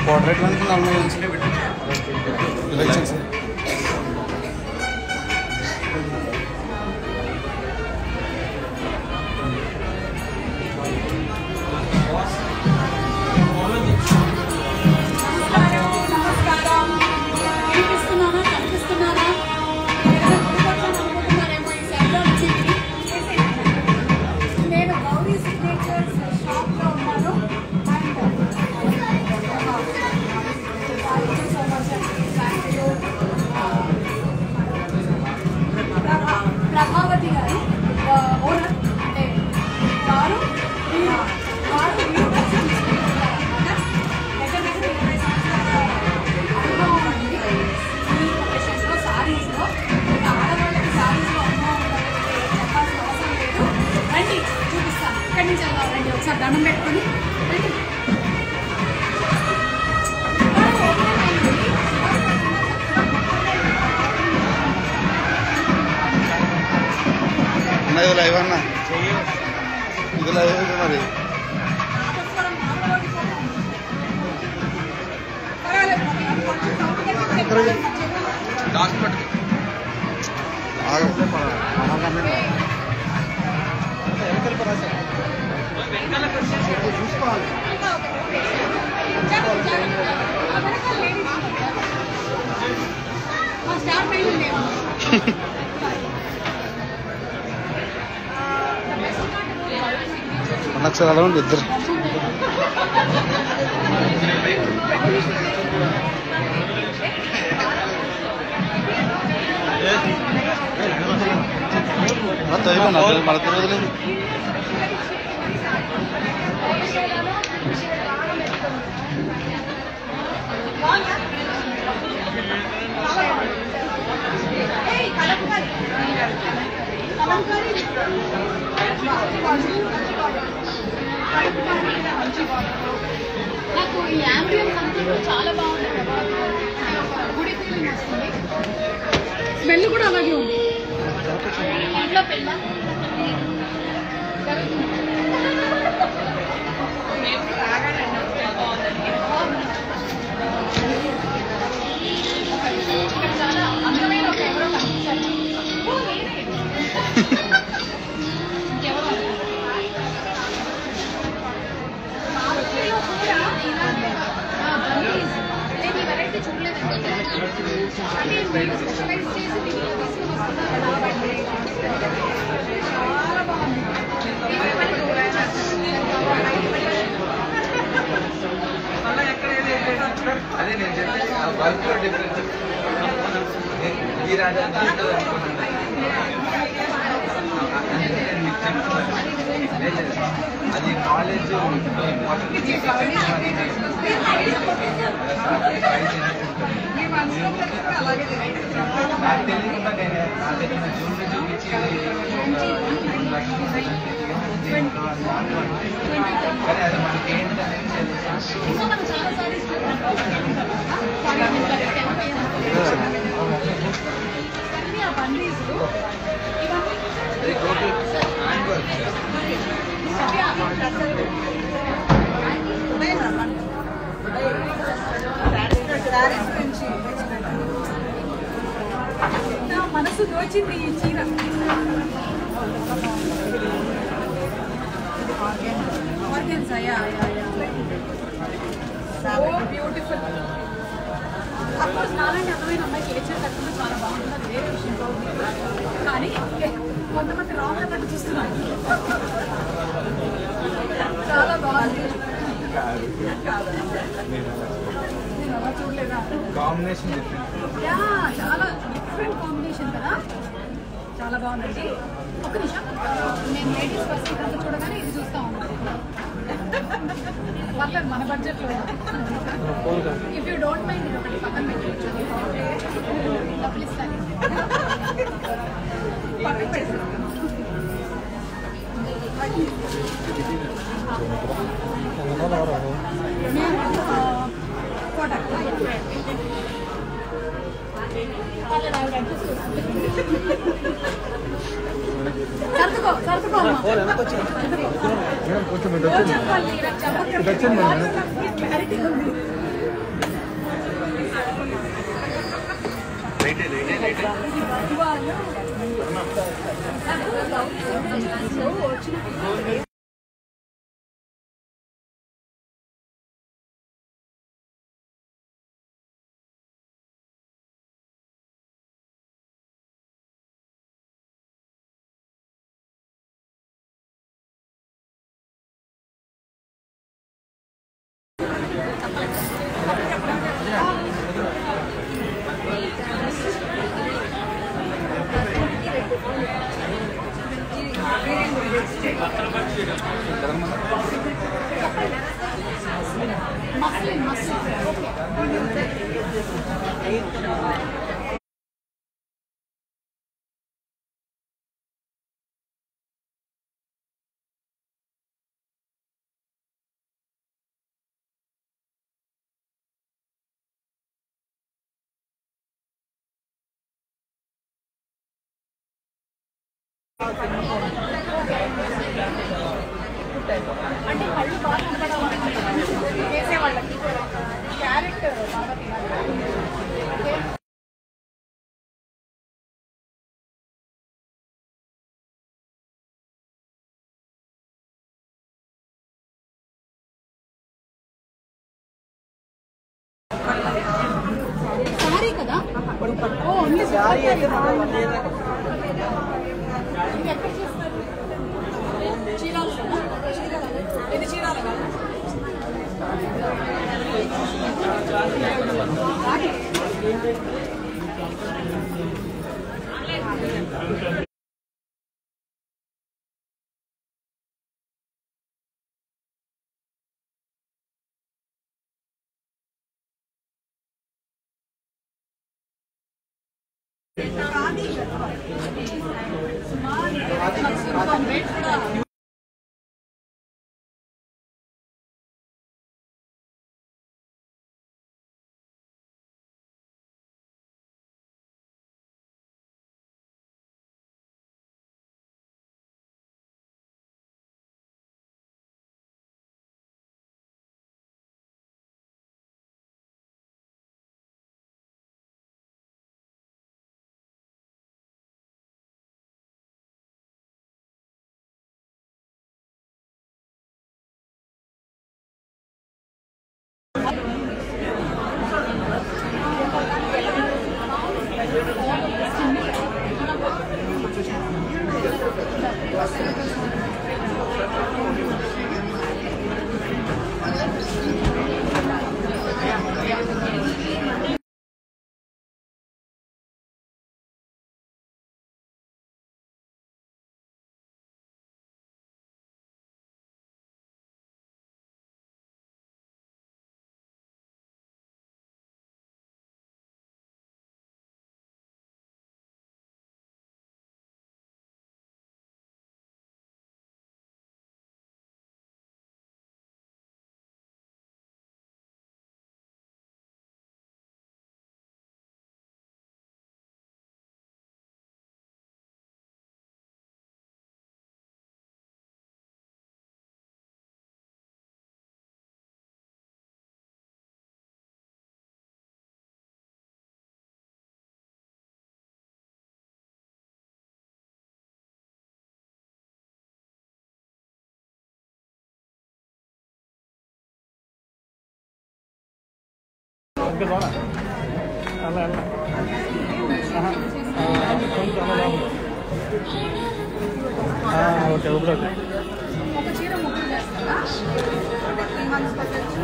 Portrait elections Prabhavati గారు owner అంటే వారు దగ్గర 20 సంవత్సరాల అనుభవం అండి ఈ ప్రొఫెషన్లో సారీస్లో. ఆడవాళ్ళకి సారీస్లో అనుభవం చెప్పాల్సిన అవసరం లేదు. రండి చూపిస్తాను. ఇక్కడి నుంచి వెళ్దాం రండి. ఒకసారి దండం పెట్టుకొని రండి. ఇది లైవ్ అన్న, ఇది లైవ్ మరి ఒకసారి అలా ఉండి ఇద్దరు మన తిరుగుతుంది. నాకు ఈ యాంబియన్స్ అంతా చాలా బాగుంది. గుడి ఫీలింగ్ వస్తుంది. స్మెల్ కూడా అలాగే ఉంది. ఇంట్లో పెళ్ళ చాలా అందమైన ఒక ఎవరో కనిపించారు. ఇంకెవరో నేను ఈ వెరైటీ చూడలేదండి. అంటే మీరు స్పెషలైజ్ చేసి మీకు వస్తున్నారు కాబట్టి చాలా బాగుంది. అదే నేను చెప్పేది వర్క్ డిఫరెన్స్ ఈ రాజాన్ని అది నాలెడ్జ్ నాకు తెలియకుండా నేను నా తెలియని జూన్ చూపించి కానీ అది మనకి ఏంటనేది మనసు దోచింది ఈ చీర. బ్యూటిఫుల్. అఫ్కోర్స్ నాలాంటి అందమైన అమ్మాయికి ఏ చీర కట్టుకుంటే చాలా బాగుంటుంది, అది వేరే విషయం. కానీ కొంతమంది రాంగ్ అన్నట్టు చూస్తున్నారు. చాలా బాగుంది. చూడలేదా? కాంబినేషన్ చాలా డిఫరెంట్ కాంబినేషన్ కదా. చాలా బాగుందండి. ఒక నిమిషం, నేను లేడీస్ ఫస్ట్ ఇదంతా చూడగానే ఇది చూస్తా ఉన్నాను. పర్లేదు మన బడ్జెట్లో. ఇఫ్ యూ డోంట్ మైండ్ ఇది ఒకటి పక్కన పెట్టచ్చు. డబ్బులు ఇస్తాను. పక్కన పెడతాను. క్లారిటీ ఉంది. అంటే కళ్ళు బాగా కనపడాలి వేసేవాళ్ళకి క్యారెట్ బాగా తినాలి. సారీ కదా ఓ ఓన్లీ సారీ అయితే ఎక్కడ చేస్తారు చీరాలు ఇది చీరాలు కదా ఓకే ఓకే ఒక చీర ముగ్గురు చేస్తారా 3 months పట్టచ్చు.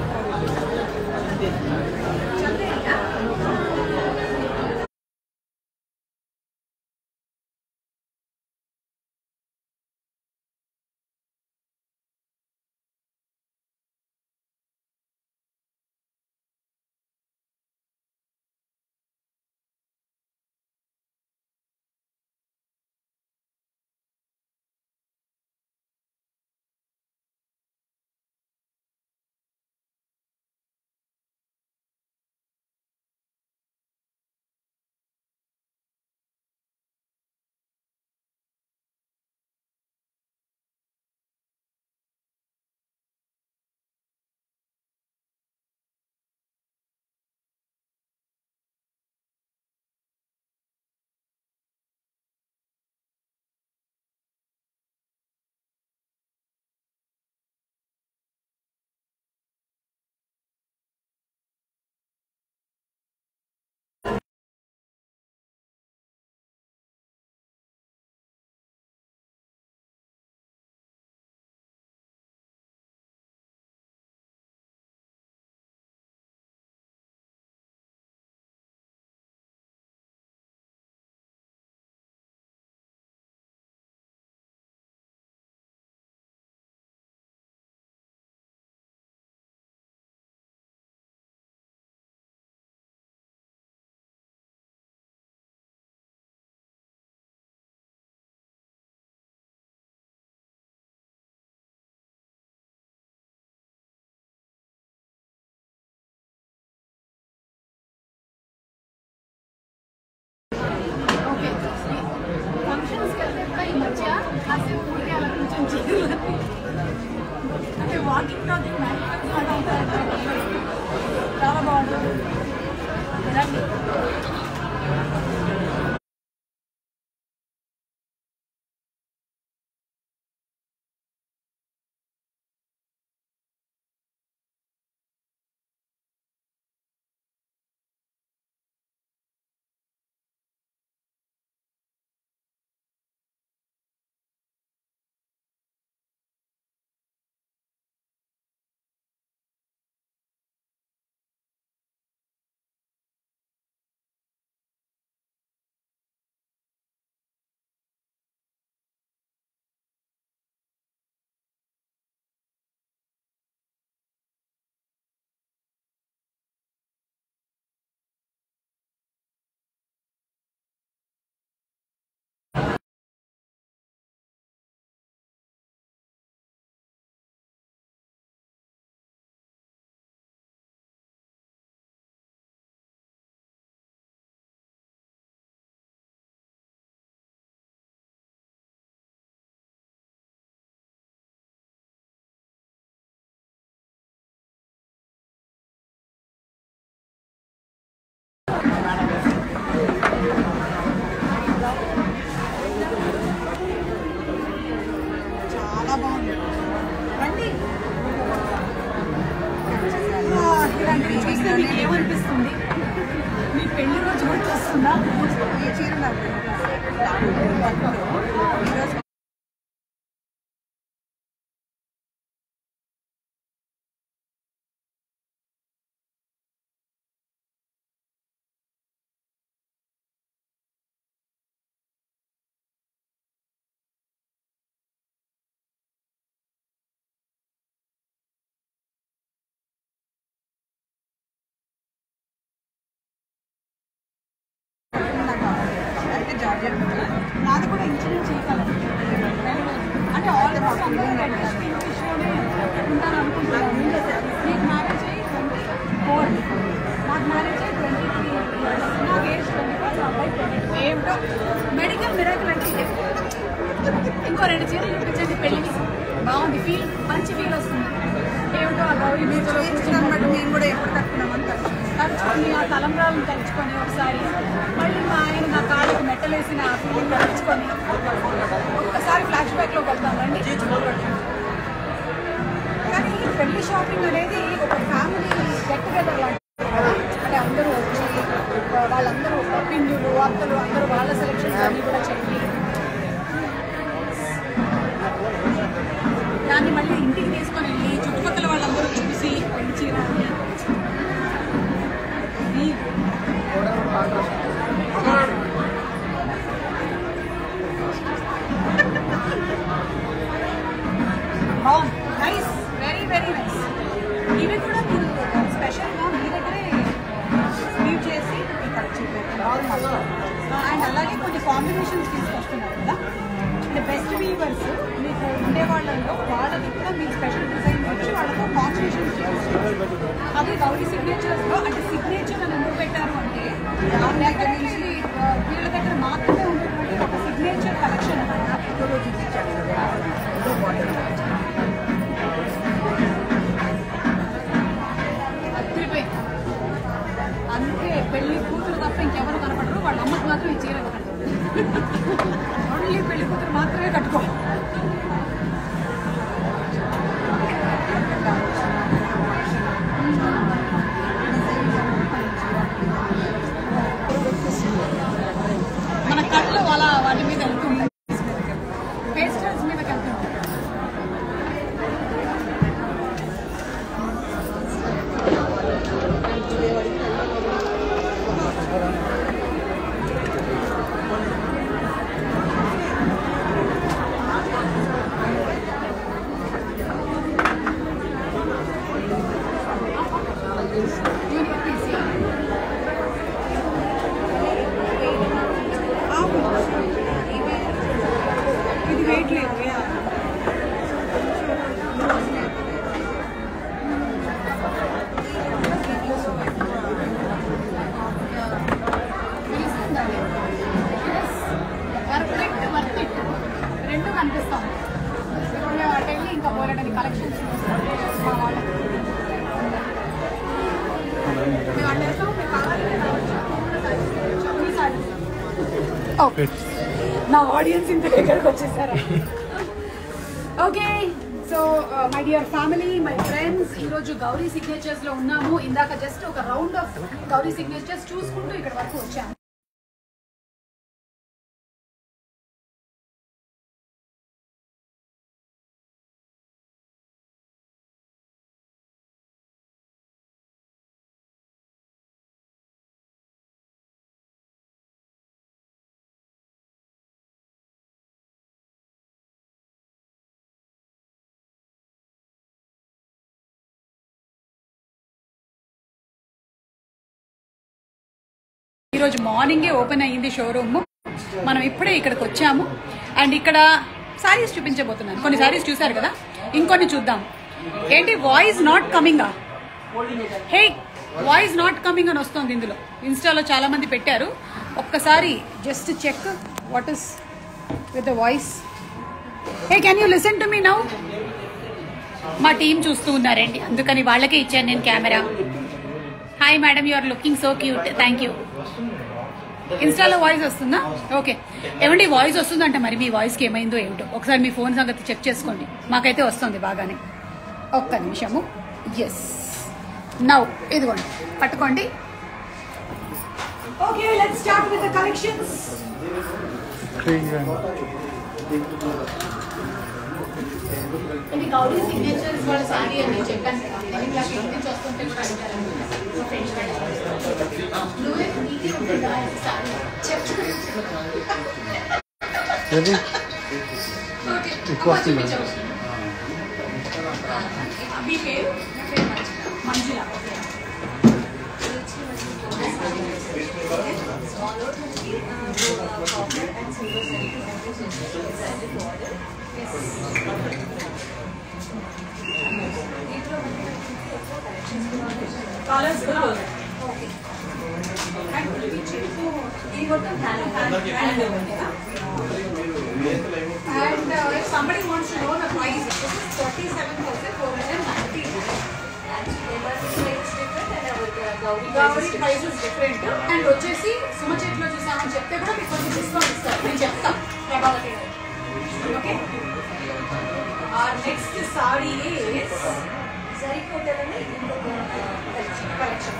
అంటే వాకింగ్ టాకింగ్ చాలా బాగుంటుంది. చాలా బాగుంది. రండి. ఇలాంటివి చూస్తే మీకు ఏమనిపిస్తుంది? మీ పెళ్లి రోజు గుర్తొస్తుందా? ఈ చీర ఈరోజు అయితే జార్జెట్ నాది కూడా ఇంచుమించు చేయగలరు. అంటే ఆల్మోస్ట్ అందరూ ఇంగ్లీష్లోనే ఉంటాను అనుకుంటున్నాను. మీకు మ్యారేజ్ అయ్యి 24, నాకు మ్యారేజ్ అయ్యి 23 years, నాకు ఏజ్ 24, నా అబ్బాయి 22. ఏమిటో మెడికల్ మిరాకిల్ అంటే ఇదే. ఇంకో 2 చీరలు చూపించండి పెళ్ళికి. బాగుంది, ఫీల్ మంచి ఫీల్ వస్తుంది. ఏమిటో ఆ గౌరీ బీచ్లో కూర్చున్నాను బట్టి మేము కూడా ఎప్పుడు కట్టుకున్నామని తలుచుకొని ఆ తలంబ్రాలను తలుచుకొని ఒకసారి మళ్ళీ మా ఆయన నా కాళ్ళకి మెట్టలేసిన ఆ ఫీలింగ్ తలుచుకొని ఒక్కసారి ఫ్లాష్ బ్యాక్లోకి వెళ్తామండి. కానీ పెళ్లి షాపింగ్ అనేది ఒక ఫ్యామిలీ గెట్ టుగెదర్ లాంటి. అంటే అందరూ వచ్చి వాళ్ళందరూ పిన్నులు అత్తలు అందరూ వాళ్ళ సెలక్షన్స్ అన్నీ కూడా చెప్పి దాన్ని మళ్ళీ ఇంటికి తీసుకొని వెళ్ళి చుట్టుపక్కల వాళ్ళందరూ చూసి పెళ్లి చీర నైస్, వెరీ వెరీ నైస్. ఇవి కూడా మీరు స్పెషల్గా మీ దగ్గరే స్లీవ్ చేసి ఇక్కడ చూపెట్టారు. అండ్ అలాగే కొన్ని కాంబినేషన్స్ తీసుకొస్తున్నారు కదా. అంటే బెస్ట్ వీవర్స్ మీకు ఉండే వాళ్ళలో వాళ్ళకి కూడా మీరు స్పెషల్ డిజైన్స్ వచ్చి వాళ్ళతో కాంబినేషన్స్ చేస్తారు. అదే గౌరీ సిగ్నేచర్స్లో అంటే సిగ్నేచర్ అని ఎందుకు పెట్టారు అంటే దగ్గర నుంచి వీళ్ళ దగ్గర మాత్రమే ఉన్నటువంటి ఒక సిగ్నేచర్ కలెక్షన్ అదిరిపోయి. అందుకే పెళ్లి కూతురు తప్ప ఇంకెవరు కనపడరు, వాళ్ళ అమ్మకి మాత్రం ఈ చీర ఓన్లీ పెళ్లి కూతురు మాత్రమే కట్టుకోవాలి. మన కళ్ళు అలా వాటి మీద వెళ్తుంటాయి. పేస్టల్స్ కలెక్షన్స్ మా వాళ్ళకి మేము అడ్డేస్తాం. మీకు కావాలి ఓకే, నా ఆడియన్స్ ఇంత దగ్గరకు వచ్చేసారా? Okay, so my dear family, my friends, ఈరోజు గౌరీ సిగ్నేచర్స్లో ఉన్నాము. ఇందాక జస్ట్ ఒక రౌండ్ ఆఫ్ గౌరీ సిగ్నేచర్స్ చూసుకుంటూ ఇక్కడ వరకు వచ్చాము. ఈరోజు మార్నింగే ఓపెన్ అయ్యింది షోరూమ్. మనం ఇప్పుడే ఇక్కడికి వచ్చాము. అండ్ ఇక్కడ శారీస్ చూపించబోతున్నాను. కొన్ని శారీస్ చూసారు కదా, ఇంకొన్ని చూద్దాం. ఏంటి voice not coming? Hey, voice not coming అని వస్తుంది ఇందులో. ఇన్స్టాలో చాలా మంది పెట్టారు. ఒక్కసారి just check what is with the voice. Hey, can you listen to me now? మా టీం చూస్తూ ఉన్నారండి, అందుకని వాళ్ళకే ఇచ్చాను నేను camera. Hi madam, you are looking so cute. Thank you. ఇన్స్టాలో వాయిస్ వస్తుందా? ఓకే. ఏమండి వాయిస్ వస్తుందంట, మరి మీ వాయిస్కి ఏమైందో ఏమిటో ఒకసారి మీ ఫోన్ సంగతి చెక్ చేసుకోండి. మాకైతే వస్తుంది బాగానే. ఒక్క నిమిషము. ఎస్, నౌ ఇదిగోండి, పట్టుకోండి. Okay, let's start with the collections. ఇది గౌరీ సిగ్నేచర్స్ వాళ్ళ శారీ అని నేను చెప్పాను కదా. నేను ఇలా ఇంటి నుంచి వస్తుంటే కూడా అడిగారు. నువ్వే నీకే ఉంటుందా శారీ? చెప్పు. మీ పేరు? మంజుల. కలర్స్ కూడా okay. And if somebody wants to know the price, this is 47,490. Gowri price is different. And వచ్చేసి సుమ చేతిలో చూసామని చెప్తే కూడా మీకు కొంచెం డిస్కౌంట్ ఇస్తారు. నేను చెప్తాను Prabhavati. Okay, our next saree is zari కోటలోనే ఇంకొక కలెక్షన్.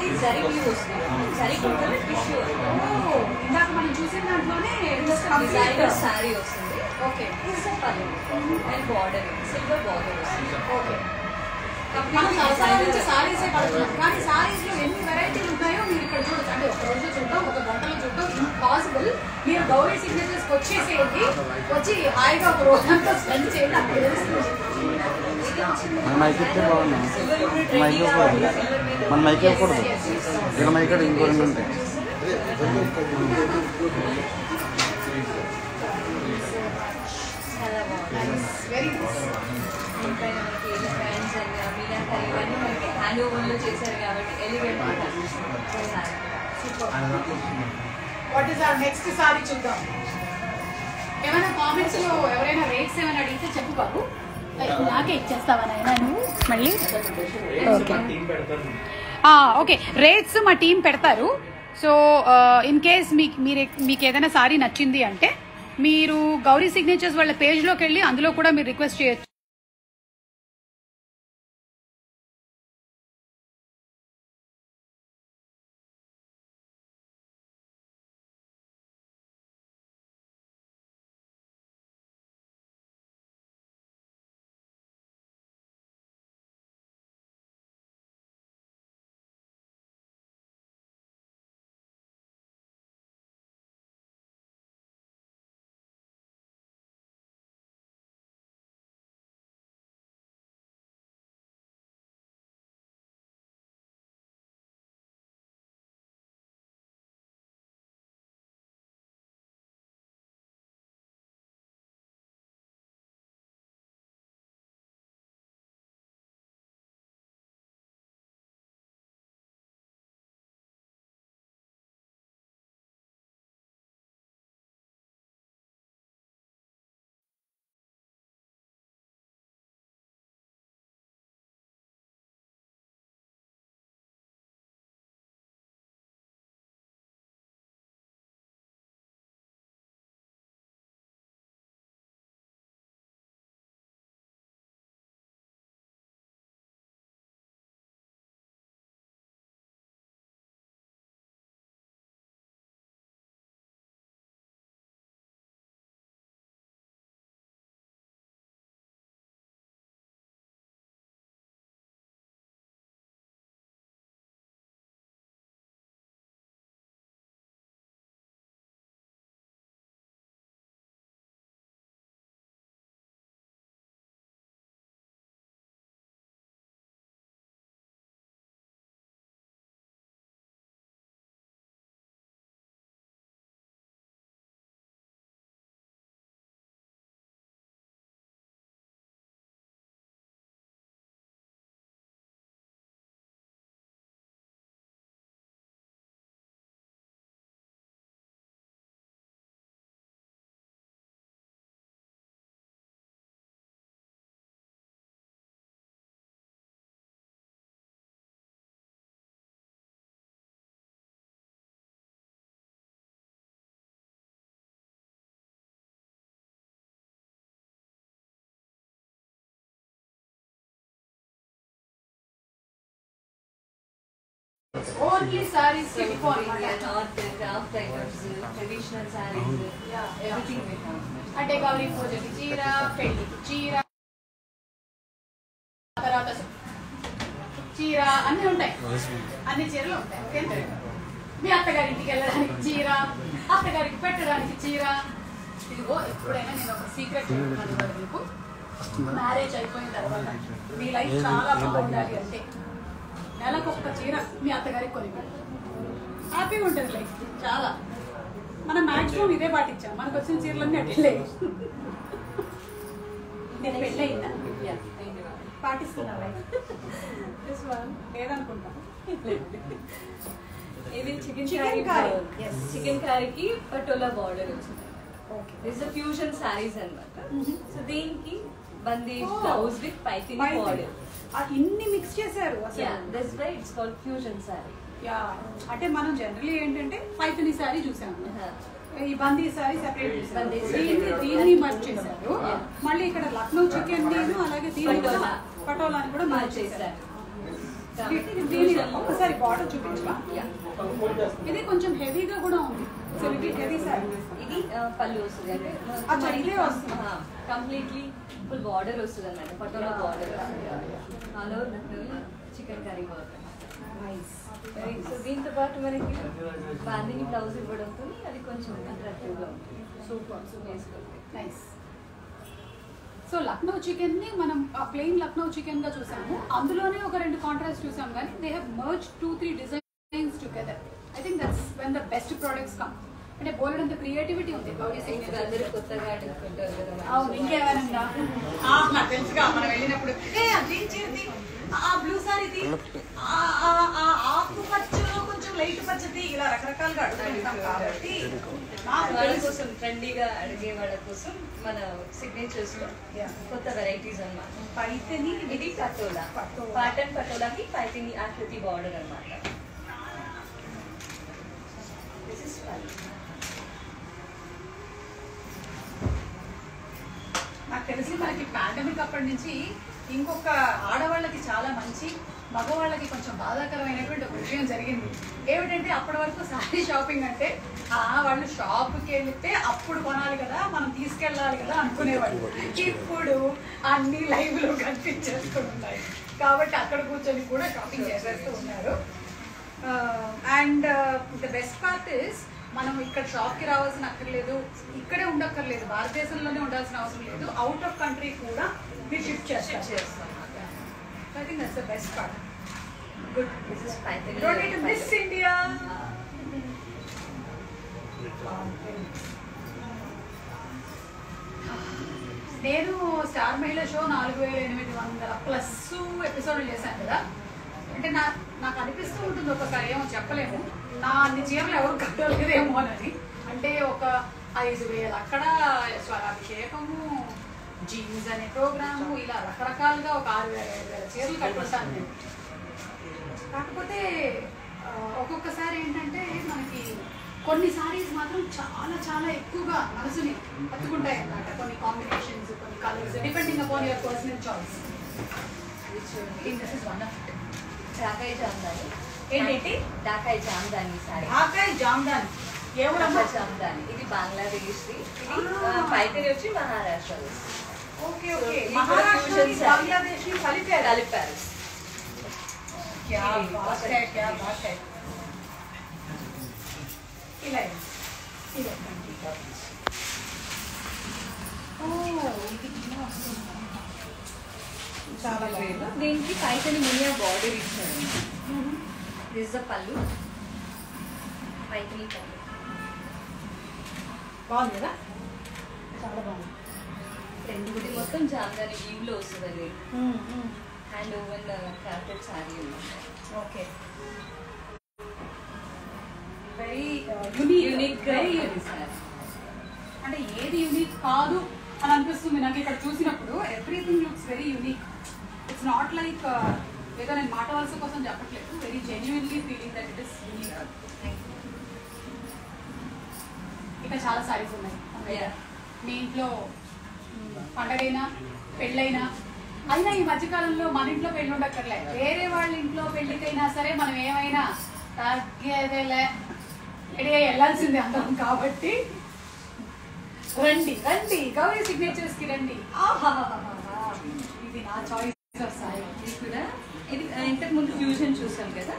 ఇది జరీ వ్యూ వస్తుంది. జరీ కోటలో టిష్యూ ఇందాక మనం చూసిన దాంట్లోనే డిజైనర్ శారీ వస్తుంది. ఓకే, పళ్ళు అండ్ బార్డర్ సిల్వర్ బార్డర్ వస్తుంది. ఓకే. మనం సంవత్సరాల నుంచి సారీసే పడుతున్నాం, కానీ సారీస్ లో ఎన్ని వెరైటీలు ఉన్నాయో మీరు ఇక్కడ చూడొచ్చు. అంటే ఒక రోజు చూద్దాం, ఒక గంటలో చూద్దాం, ఇంపాసిబుల్. మీరు గౌరీ సిగ్నేచర్స్ వచ్చేసేయండి, వచ్చి హాయిగా ఒక రోజంతా స్పెండ్ చేయండి. అక్కడ తెలుస్తుంది. మన మైక్ ఇస్తే బాగున్నా, మైక్ ఇవ్వకూడదు, మన మైక్ ఇవ్వకూడదు. ఇక్కడ మైక్ ఇంకో రెండు ఉంటాయి. చాలా బాగుంది. Very good. దీనిపైన మనకి ఎలిఫెంట్స్ అండ్ మీనాకరి ఇవన్నీ మనకి హ్యాండ్ ఓవర్లో చేశారు కాబట్టి elevate what is our next sorry చూద్దాం. ఏమైనా కామెంట్స్ లో ఎవరైనా రేట్స్ ఏమైనా అడిగితే చెప్పు బాబు. నాకే ఇచ్చేస్తావా నాయనా నువ్వు మళ్ళీ? ఓకే ఓకే, రేట్స్ మా టీం పెడతారు. సో ఇన్ కేస్ మీకు ఏదైనా సారీ నచ్చింది అంటే మీరు గౌరీ సిగ్నేచర్స్ వాళ్ళ పేజ్లోకి వెళ్ళి అందులో కూడా మీరు రిక్వెస్ట్ చేయొచ్చు. Only saris north craft items, traditional saris, everything we have. అంటే గౌరీ పూజకి చీర, పెళ్లికి చీర, తర్వాత చీర అన్నీ ఉంటాయి. అన్ని చీరలు ఉంటాయి. ఓకే, మీ అత్తగారింటికి వెళ్ళడానికి చీర, అత్తగారికి పెట్టడానికి చీర. ఇదిగో ఎప్పుడైనా నేను ఒక సీక్రెట్ చెప్తున్నాను మీకు. మ్యారేజ్ అయిపోయిన తర్వాత మీ లైఫ్ చాలా బాగుండాలి అంటే నెలకు ఒక్క చీర మీ అత్తగారికి కొని హ్యాపీగా ఉంటుంది లైఫ్ చాలా. మనం మ్యాక్సిమం ఇదే పాటించాం. మనకు వచ్చిన చీరలన్నీ అట్లే. నేను పెళ్ళయిందా పాటిస్తున్నా లేదనుకుంటా. ఇది chicken Chicken curry. curry. Chicken కర్రీకి పటోలా బార్డర్ వచ్చింది. ఓకే, దిస్ ఫ్యూజన్ సారీస్ అన్నమాట. సో దీనికి bandhej blouse with piping border. ఇన్ని మిక్స్ చేశారు అసలు. That's why it's called fusion sari. Yeah, అంటే మనం జనరల్లీ ఏంటంటే పైథానీ సారీ చూసాము, ఈ బందీ సారీ సెపరేట్ చేశారు, దీన్ని మర్చ్ చేశారు. మళ్ళీ ఇక్కడ లక్నో చికెన్ అలాగే దీన్ని కూడా పటోలాని కూడా మర్చ్ చేశారు. ఒకసారి బార్డర్ చూపించవా? ఇది కొంచెం హెవీగా కూడా ఉంది. Heavy sorry. ఇది పళ్ళు వస్తుంది అంటే ఇదే వస్తుంది. కంప్లీట్లీ ఫుల్ బార్డర్ వస్తుంది అన్నమాట. Patola border all over chicken curry border. So దీంతో పాటు మనకి బాందిని బ్లౌజ్ ఇవ్వడంతో అది కొంచెం అట్రాక్టివ్గా ఉంటుంది. సూపర్ వేసుకోండి. నైస్. సో లక్నో చికెన్ ని మనం ప్లెయిన్ లక్నో చికెన్ గా చూసాము. అందులోనే ఒక 2 కాంట్రాస్ట్ చూసాం, కానీ they have merge 2-3 designs together. I think that's when the best products come. అంటే బోల్డ్ క్రియేటివిటీ ఉంది గౌరీ సింగ్. అందరూ కొత్తగా అడుగుతుంటారు కదా. అవును, ఇంకేమైనా నాకు తెలుసుగా మనం వెళ్ళినప్పుడు ఆ బ్లూ సారీ ఆకుపచ్చ కొంచెం లైట్ పచ్చది ఇలా రకరకాలుగా అడుగుతుంటాం. కాబట్టి వాళ్ళ కోసం ట్రెండీగా అడిగే వాళ్ళ కోసం మన సిగ్నేచర్స్ లో కొత్త వెరైటీస్ అన్నమాట. పైతని ఇది పటోలా. పాటన్ పటోలాకి పైతిని ఆకృతి బార్డర్ అన్నమాట. This is fun. నాకు తెలిసి మనకి పాండమిక్ అప్పటి నుంచి ఇంకొక ఆడవాళ్ళకి చాలా మంచి, మగవాళ్ళకి కొంచెం బాధాకరమైనటువంటి ఒక విషయం జరిగింది. ఏమిటంటే అప్పటి వరకు సారీ షాపింగ్ అంటే వాళ్ళు షాప్కి వెళ్తే అప్పుడు కొనాలి కదా, మనం తీసుకెళ్ళాలి కదా అనుకునేవాళ్ళు. ఇప్పుడు అన్ని లైవ్ లో కనిపించేస్తున్నాయి కాబట్టి అక్కడ కూర్చొని కూడా షాపింగ్ చేసేస్తూ ఉన్నారు. And the best part is మనం ఇక్కడ షాప్కి రావాల్సిన అక్కర్లేదు, ఇక్కడే ఉండక్కర్లేదు, భారతదేశంలోనే ఉండాల్సిన అవసరం లేదు. అవుట్ ఆఫ్ కంట్రీ కూడా మీరు షిఫ్ట్ చేస్తాం. I think that's the best part. Good. This is Paithani. Don't need to miss India. నేను స్టార్ మహిళ షో 4800+ ఎపిసోడ్లు చేశాను కదా. అంటే నాకు అనిపిస్తూ ఉంటుంది ఒక్కొక్కరు, ఏమో చెప్పలేము, నా అన్ని చీరలు ఎవరు కట్టలేదేమో అని. అంటే ఒక 5000 అక్కడ స్వరాభిషేకము, జీన్స్ అనే ప్రోగ్రాము, ఇలా రకరకాలుగా ఒక 6000-7000 చీరలు కట్టుకుంటాను నేను. కాకపోతే ఒక్కొక్కసారి ఏంటంటే మనకి కొన్ని సారీస్ మాత్రం చాలా చాలా ఎక్కువగా మనసుని పట్టుకుంటాయి అన్నమాట. కొన్ని కాంబినేషన్స్, కొన్ని colours, depending upon your personal choice. This is one of it. Dhakai Jamdani. ఏంటి? ఢాకాయి జామ్దాని సారీ. ఢాకాయి జామ్దాని ఎవరమ్మా? జామ్దాని ఇది బంగ్లాదేశ్. ఇది పైతిని వచ్చి మహారాష్ట్ర. ఓకే ఓకే, మహారాష్ట్ర బంగ్లాదేశ్ కలిపారు. क्या बात है, क्या बात है. ఇలా ఇలా చాలా బాగుంది. దీనికి పైతని మునియా బార్డర్ ఇచ్చారు. దిస్ ద పళ్ళు. పైతని పళ్ళు బాగుంది కదా, చాలా బాగుంది. ఇది మొత్తం జామ్దాని వీవ్లో వస్తుంది. అది హ్యాండ్ ఓవెన్ క్రాఫ్టెడ్ సారీ ఉంది. Okay, very unique very sorry. అంటే ఏది యూనిక్ కాదు అని అనిపిస్తుంది నాకు ఇక్కడ చూసినప్పుడు. Everything looks very unique. It's not like ఏదో నేను మాట వలస కోసం చెప్పట్లేదు. Very genuinely feeling that it is unique. ఇంకా చాలా సారీస్ ఉన్నాయి. మీ ఇంట్లో పండగైనా పెళ్ళైనా అయినా ఈ మధ్యకాలంలో మన ఇంట్లో పెళ్లి ఉండక్కర్లే, వేరే వాళ్ళ ఇంట్లో పెళ్లికైనా సరే మనం ఏమైనా తగ్గేదేలే రెడీ అయ్యి వెళ్ళాల్సిందే అందరం. కాబట్టి రండి రండి గౌరీ సిగ్నేచర్స్ కి రండి. ఇది నా చాయిస్ సాయి. ఇది కూడా ఇది ఇంతకు ముందు ఫ్యూజన్ చూసాం కదా,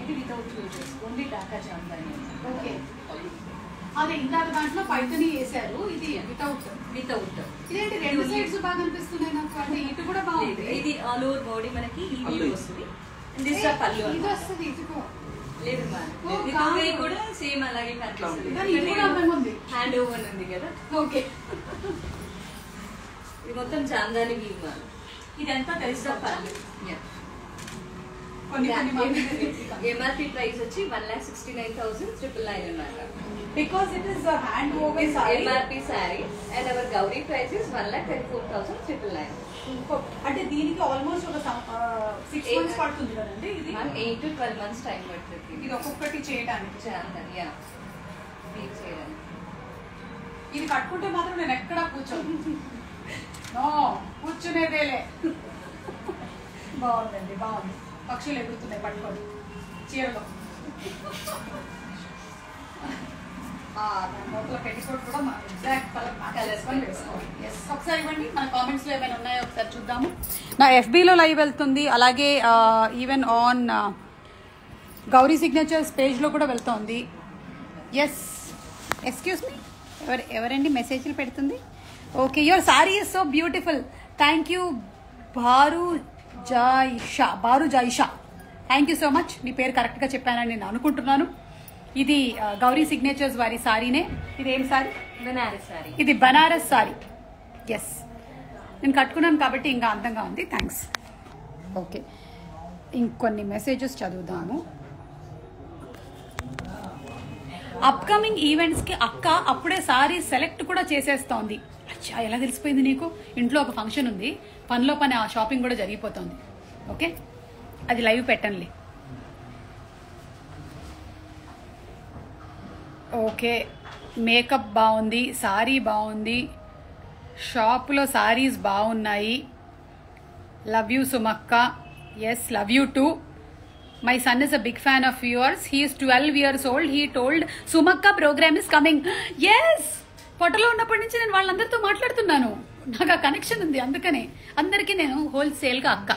ఇది without fusions, only Dhaka Jamdani. Okay, అదే ఇందాక దాంట్లో పైతని వేసారు, ఇది వితౌట్. ఇదేంటి రెండు సైడ్స్ బాగా అనిపిస్తున్నాయి నాకు, అంటే ఇటు కూడా బాగుంది. ఇది ఆల్ ఓవర్ బాడీ మనకి ఈ వ్యూ వస్తుంది. పళ్ళు ఇది వస్తుంది ఇటుకో లేదు కూడా సేమ్ అలాగే కనిపిస్తుంది. హ్యాండ్ ఓవర్ ఉంది కదా. ఓకే, ఇది మొత్తం జామ్దాని వ్యూ. ఇదంతా తెలుసా పళ్ళు. ఎంఆర్పి ప్రైస్ వచ్చి 1,69,999 అన్నమాట. Because it is a hand woven saree. MRP saree and our Gauri price is 1,34,999. అంటే దీనికి ఆల్మోస్ట్ ఒక 6 months పడుతుంది కదండి. ఇది 8 to 12 months టైం పడుతుంది. ఇది ఒక్కొక్కటి చేయడానికి. ఇది కట్టుకుంటే మాత్రం నేను ఎక్కడా కూర్చోను. నో, కూర్చునేదేలే. బాగుందండి, బాగుంది. పక్షులు ఎగురుతున్నాయి పట్టుకొని చీరలో. లోపల పెట్టికోట్ కూడా ఎగ్జాక్ట్ కలర్ వేసుకోవాలి. ఒకసారి ఇవ్వండి, మన కామెంట్స్ లో ఏమైనా ఉన్నాయో ఒకసారి చూద్దాము. నా FBలో లైవ్ వెళ్తుంది, అలాగే ఈవెన్ ఆన్ గౌరీ సిగ్నేచర్స్ పేజ్లో కూడా వెళ్తుంది. ఎక్స్క్యూజ్ మీ, ఎవరండి మెసేజ్లు పెడుతుంది? Okay, your sari is so beautiful, thank you బారు Jayisha, thank you so much. మీ పేరు కరెక్ట్గా చెప్పానని నేను అనుకుంటున్నాను. ఇది గౌరీ సిగ్నేచర్స్ వారి సారీనే. ఇది ఏం సారీ? బనారస్ సారీ. ఇది బనారస్ సారీ. ఎస్, నేను కట్టుకున్నాను కాబట్టి ఇంకా అందంగా ఉంది. థ్యాంక్స్. ఓకే, ఇంకొన్ని మెసేజెస్ చదువుదాము. అప్కమింగ్ ఈవెంట్స్కి అక్క అప్పుడే సారీ సెలెక్ట్ కూడా చేసేస్తోంది. అచ్చా, ఎలా తెలిసిపోయింది నీకు? ఇంట్లో ఒక ఫంక్షన్ ఉంది, పనిలో పని ఆ షాపింగ్ కూడా జరిగిపోతుంది. ఓకే, అది లైవ్ పెట్టండి. ఓకే, మేకప్ బాగుంది, సారీ బాగుంది, షాప్లో సారీస్ బాగున్నాయి. లవ్ యూ సుమక్క. Yes, love you too. My son is a big fan of yours. He is 12 years old. He told సుమక్క ప్రోగ్రామ్ ఇస్ కమింగ్. ఎస్, ఫోటోలో ఉన్నప్పటి నుంచి నేను వాళ్ళందరితో మాట్లాడుతున్నాను, నాకు ఆ కనెక్షన్ ఉంది. అందుకనే అందరికీ నేను హోల్సేల్గా అక్క.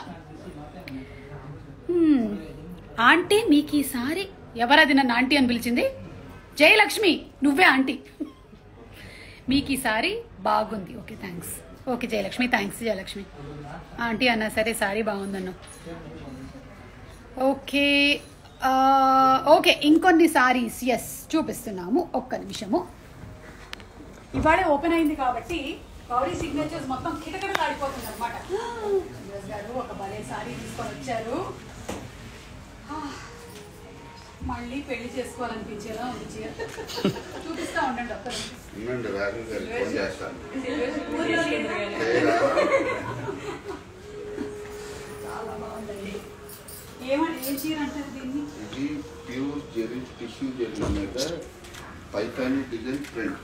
ఆంటీ మీకు ఈసారి ఎవరది నన్ను ఆంటీ అని పిలిచింది? జయలక్ష్మి, నువ్వే ఆంటీ. మీకు ఈసారి బాగుంది. Okay, thanks. Okay Jayalakshmi, thanks Jayalakshmi. Aunty అన్నా సరే, సారీ బాగుందన్నా. ఓకే ఓకే, ఇంకొన్ని సారీస్ ఎస్ చూపిస్తున్నాము. ఒక్క నిమిషము. ఇవాళే ఓపెన్ అయింది కాబట్టి గౌరీ సిగ్నేచర్స్ మొత్తం కిటకిటలాడిపోతుంది అనమాట. గారు ఒక భలే సారీ తీసుకొని వచ్చారు. మళ్ళీ పెళ్లి చేసుకోవాలనిపించేలా ఉంది చీర. చూపిస్తా ఉండండి ఒక్కరు. చాలా బాగుందండి. ఏమంటే ఏం చీర అంటారు దీన్ని? ఇది ప్యూర్ జెరీ టిష్యూ జెరీ మీద పైతాని డిజైన్ ప్రింట్.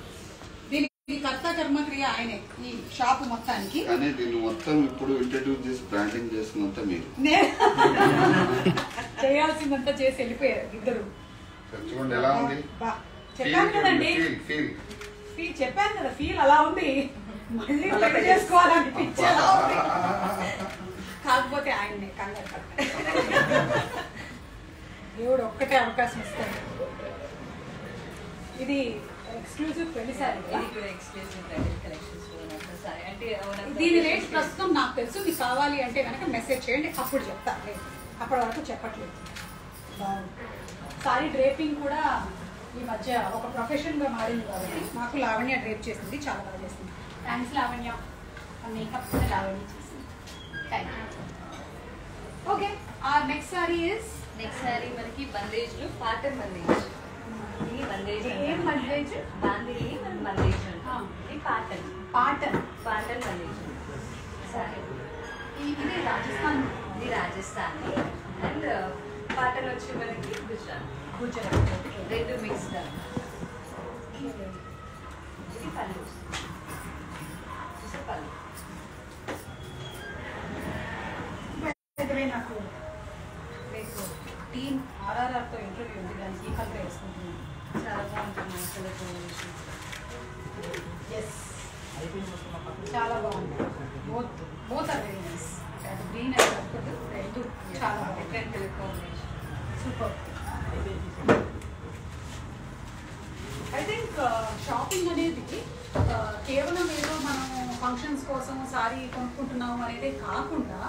దీనికి కర్త కర్మక్రియ ఆయనే ఈ షాప్ మొత్తానికి. కానీ దీన్ని మొత్తం ఇప్పుడు ఇంట్రడ్యూస్ చేసి బ్రాండింగ్ చేసినంత మీరు చేయాల్సిందంతా చేసి వెళ్ళిపోయారు ఇద్దరు. చూడండి ఎలా ఉంది. చెప్పాను కదండి, చెప్పాను కదా, ఫీల్ అలా ఉంది. మళ్ళీ పెళ్లి చేసుకోవాలనిపించేలా ఉంది. కాకపోతే ఆయన్ని కంగారు దేవుడు ఒక్కటే అవకాశం ఇస్తాడు. ఇది ఎక్స్క్లూజివ్ పెళ్లి సారీ. దీని రేట్ ప్రస్తుతం నాకు తెలుసు, మీకు కావాలి అంటే కనుక మెసేజ్ చేయండి, అప్పుడు చెప్తా. లేదు అప్పటి వరకు చెప్పట్లేదు. సారీ డ్రేపింగ్ కూడా ఈ మధ్య ఒక ప్రొఫెషన్గా మారింది కాబట్టి నాకు లావణ్య డ్రేప్ చేసింది, చాలా బాగా చేసింది. థ్యాంక్స్ లావణ్య. మేకప్ కూడా లావణ్య చేసింది. Thank you. Okay, our next sari is next sari మనకి బందేజ్ లో పాటన్ బందేజ్. ఇది బందేజ్. ఏం బందేజ్? బాందిని బందేజ్. ఇది పాటన్. Pattern bandhej sorry. ఇది రాజస్థాన్. ఇది రాజస్థాన్ అండ్ పాటన్ వచ్చి మనకి గుజరాత్. రెండు మిక్స్. ఇది పళ్ళు. పళ్ళు కలర్తో ఇంటర్వ్యూ ఉంది, దానికి ఈ కలర్ వేసుకుంటున్నాను. చాలా బాగుంటుంది కలర్ కాంబినేషన్. ఎస్, చాలా బాగుంది. Both are very nice. అది గ్రీన్ అండ్ పర్పుల్ రెండు చాలా బాగుంది. Different colour combination. Super. I think shopping అనేది కేవలం ఏదో మనం ఫంక్షన్స్ కోసం సారీ కొనుక్కుంటున్నాము అనేది కాకుండా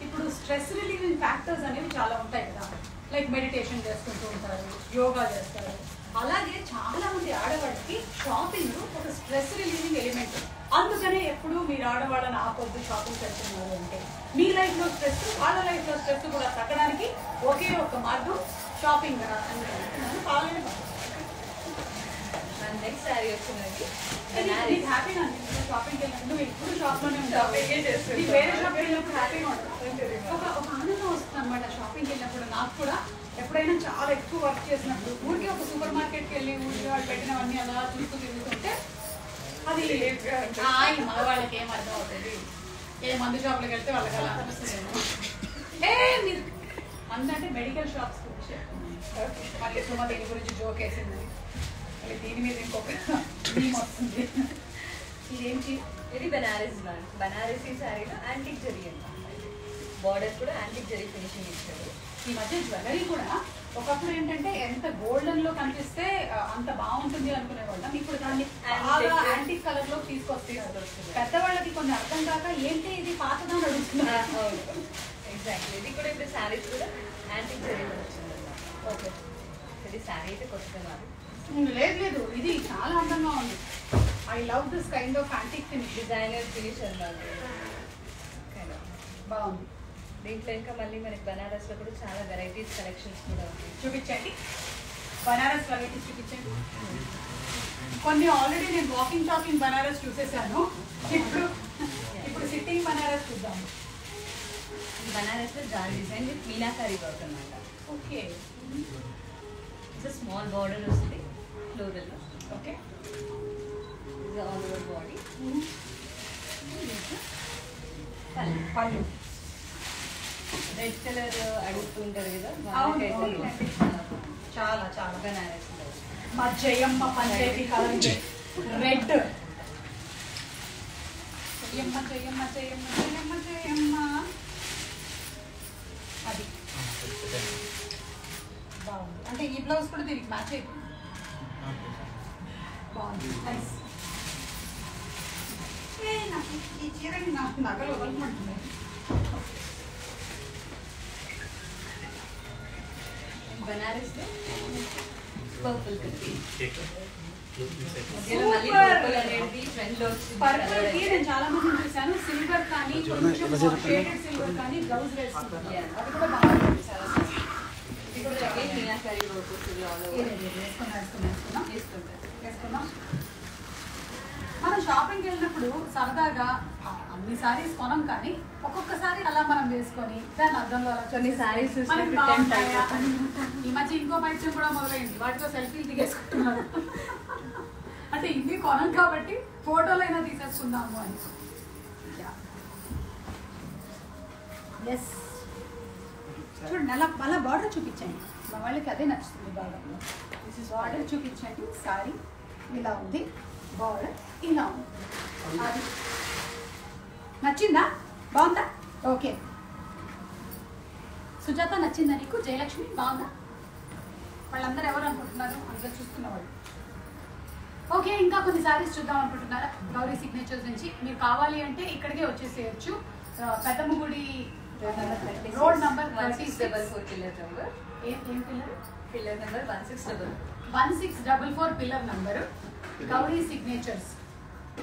ఇప్పుడు స్ట్రెస్ రిలీవింగ్ ఫ్యాక్టర్స్ అనేవి చాలా ఉంటాయి కదా. లైక్ మెడిటేషన్ చేసుకుంటూ ఉంటారు, యోగా చేస్తారు. అలాగే చాలా మంది ఆడవాళ్ళకి షాపింగ్ ఒక స్ట్రెస్ రిలీవింగ్ ఎలిమెంట్. అందుకనే ఎప్పుడు మీరు ఆడవాళ్ళని ఆపొద్దు షాపింగ్ చేస్తున్నారు అంటే మీ లైఫ్లో స్ట్రెస్, వాళ్ళ లైఫ్లో స్ట్రెస్ కూడా తగ్గడానికి ఒకే ఒక మార్గం షాపింగ్. నెక్స్ట్ శారీ వచ్చిందండి హ్యాపీగా షాపింగ్కి వెళ్ళినప్పుడు నువ్వు ఎప్పుడు షాప్లోనే ఉంటావు, వేరే షాప్కి వెళ్ళినప్పుడు హ్యాపీగా ఉంటావు. ఒక ఆనందం వస్తుంది అనమాట షాపింగ్కి వెళ్ళినప్పుడు. నాకు కూడా ఎప్పుడైనా చాలా ఎక్కువ వర్క్ చేసినప్పుడు ఊరికి ఒక సూపర్ మార్కెట్కి వెళ్ళి ఊరికి వాళ్ళు పెట్టినవన్నీ అలా చూస్తూ తిరుగుతుంటే అది మగవాళ్ళకి ఏం అర్థం అవుతుంది. ఏ మందు షాప్లోకి వెళ్తే వాళ్ళకి అలా అనిపిస్తుంది. మీరు మందు అంటే మెడికల్ షాప్స్ గురించి మళ్ళీ సుమ దీని గురించి జోక్ వేసింది. మళ్ళీ దీని మీద ఇంకొక థీమ్ వస్తుంది. ఇదేంటి? ఇది బనారస్ మ్యామ్. బనారసీ శారీలో యాంటిక్ జరీ అంట. బార్డర్ కూడా యాంటిక్ జరీ ఫినిషింగ్ ఇచ్చారు. ఈ మధ్య జ్యువెలరీ కూడా ఒకప్పుడు ఏంటంటే ఎంత గోల్డెన్ లో కనిపిస్తే అంత బాగుంటుంది అనుకునేవాళ్ళం. ఇప్పుడు దాన్ని బాగా యాంటిక్ కలర్ లో తీసుకొస్తున్నారు. పెద్దవాళ్ళకి కొన్ని అర్థం కాక ఏంటి ఇది పాతదా అడుగుతున్నారు. ఎగ్జాక్ట్లీ. ఇది కూడా ఇప్పుడు శారీస్ కూడా యాంటిక్ జరీలో వచ్చిందన్నమాట. ఓకే, ఇది శారీ అయితే కొత్తగా లేదు, ఇది చాలా అందంగా ఉంది. I love this kind of antique finish. Designer finish అన్నమాట. బాగుంది. దీంట్లో ఇంకా మళ్ళీ మనకి బనారస్లో కూడా చాలా వెరైటీస్ కలెక్షన్స్ కూడా ఉంటాయి. చూపించండి, బనారస్ వెరైటీస్ చూపించండి. కొన్ని ఆల్రెడీ నేను వాకింగ్ టాకింగ్ బనారస్ చూసేసాను. ఇప్పుడు సిట్టింగ్ బనారస్ చూద్దాం. బనారస్లో జాన్ డిజైన్ విత్ మీనాకారీ వర్క్ అన్నమాట. ఓకే, స్మాల్ బార్డర్ వస్తుంది ఫ్లోరల్లో. ఓకే, ఇది all over body. Pallu red colour అడుగుతుంటారు కదా, చాలా చాలా బనారస్లో మా జయమ్మ పంచాయతీ కలర్ రెడ్. జయమ్మ జయమ్మ జయమ్మ జయమ్మ జయమ్మ. అది బాగుంది. అంటే ఈ బ్లౌజ్ కూడా దీనికి మ్యాచ్ అయిపోయింది. బాగుంది, నైస్. నాకు ఈ చీరని నాకు నగలు వదలమంటున్నాయి. బనారస్లో పర్పుల్ పర్పుల్ కి నేను చాలా మంది చూసాను. సిల్వర్ కానీ కొంచెం షేడెడ్ సిల్వర్ కానీ బ్లౌజ్ వేసుకుంటారు. అది కూడా బాగుంటుంది. చాలా వేసుకున్నాం. మనం షాపింగ్కి వెళ్ళినప్పుడు సరదాగా అన్ని సారీస్ కొనం, కానీ ఒక్కొక్కసారి అలా మనం వేసుకొని దాని అర్థంలో కొన్ని సారీస్ ఈ మధ్య ఇంకో పైత్యం కూడా మొదలైంది. వాటితో సెల్ఫీలు దిగేసుకుంటున్నారు. అంటే ఇవి కొనం కాబట్టి ఫోటోలైనా తీసేసుకుందాము అని. ఎస్, చూడండి అలా బార్డర్ చూపించండి. మా వాళ్ళకి అదే నచ్చుతుంది బాగా. బార్డర్ చూపించండి. సారీ ఇలా ఉంది, బార్డర్ ఇలా ఉంది. అది నచ్చిందా? బాగుందా? ఓకే. సుజాత నచ్చిందా నీకు? జయలక్ష్మి బాగుందా? వాళ్ళందరూ ఎవరు అనుకుంటున్నారు? అందరూ చూస్తున్నవాళ్ళు. ఓకే, ఇంకా కొన్ని సారీస్ చూద్దాం అనుకుంటున్నారా? గౌరీ సిగ్నేచర్స్ నుంచి మీకు కావాలి అంటే ఇక్కడికే వచ్చేసేయచ్చు. పెద్దమ్మగుడి రోడ్ నంబర్ 1644 పిల్లర్ నెంబర్. ఏం pillar? Pillar number 1644 pillar number. Gauri signatures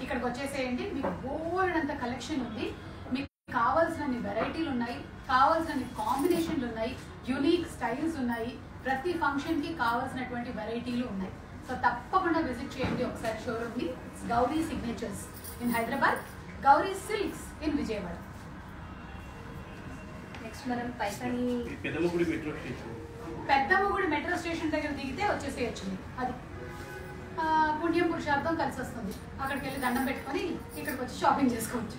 ఇక్కడికి వచ్చేసేయండి. మీకు బోల్డంత కలెక్షన్ ఉంది. మీకు కావాల్సిన వెరైటీలు ఉన్నాయి, కావాల్సిన కాంబినేషన్లు ఉన్నాయి, యూనిక్ స్టైల్స్ ఉన్నాయి. ప్రతి ఫంక్షన్కి కావాల్సినటువంటి వెరైటీలు ఉన్నాయి. సో తప్పకుండా విజిట్ చేయండి ఒకసారి షోరూమ్ని. Gowri signatures in Hyderabad, Gowri silks in Vijayawada. Next మనం పైతాని పెద్దమ్మగుడి మెట్రో స్టేషన్ దగ్గర దిగితే వచ్చేసేయచ్చు. అది పుణ్యం పురుషార్థం కలిసి వస్తుంది. అక్కడికి వెళ్ళి దండం పెట్టుకొని ఇక్కడికి వచ్చి షాపింగ్ చేసుకోవచ్చు.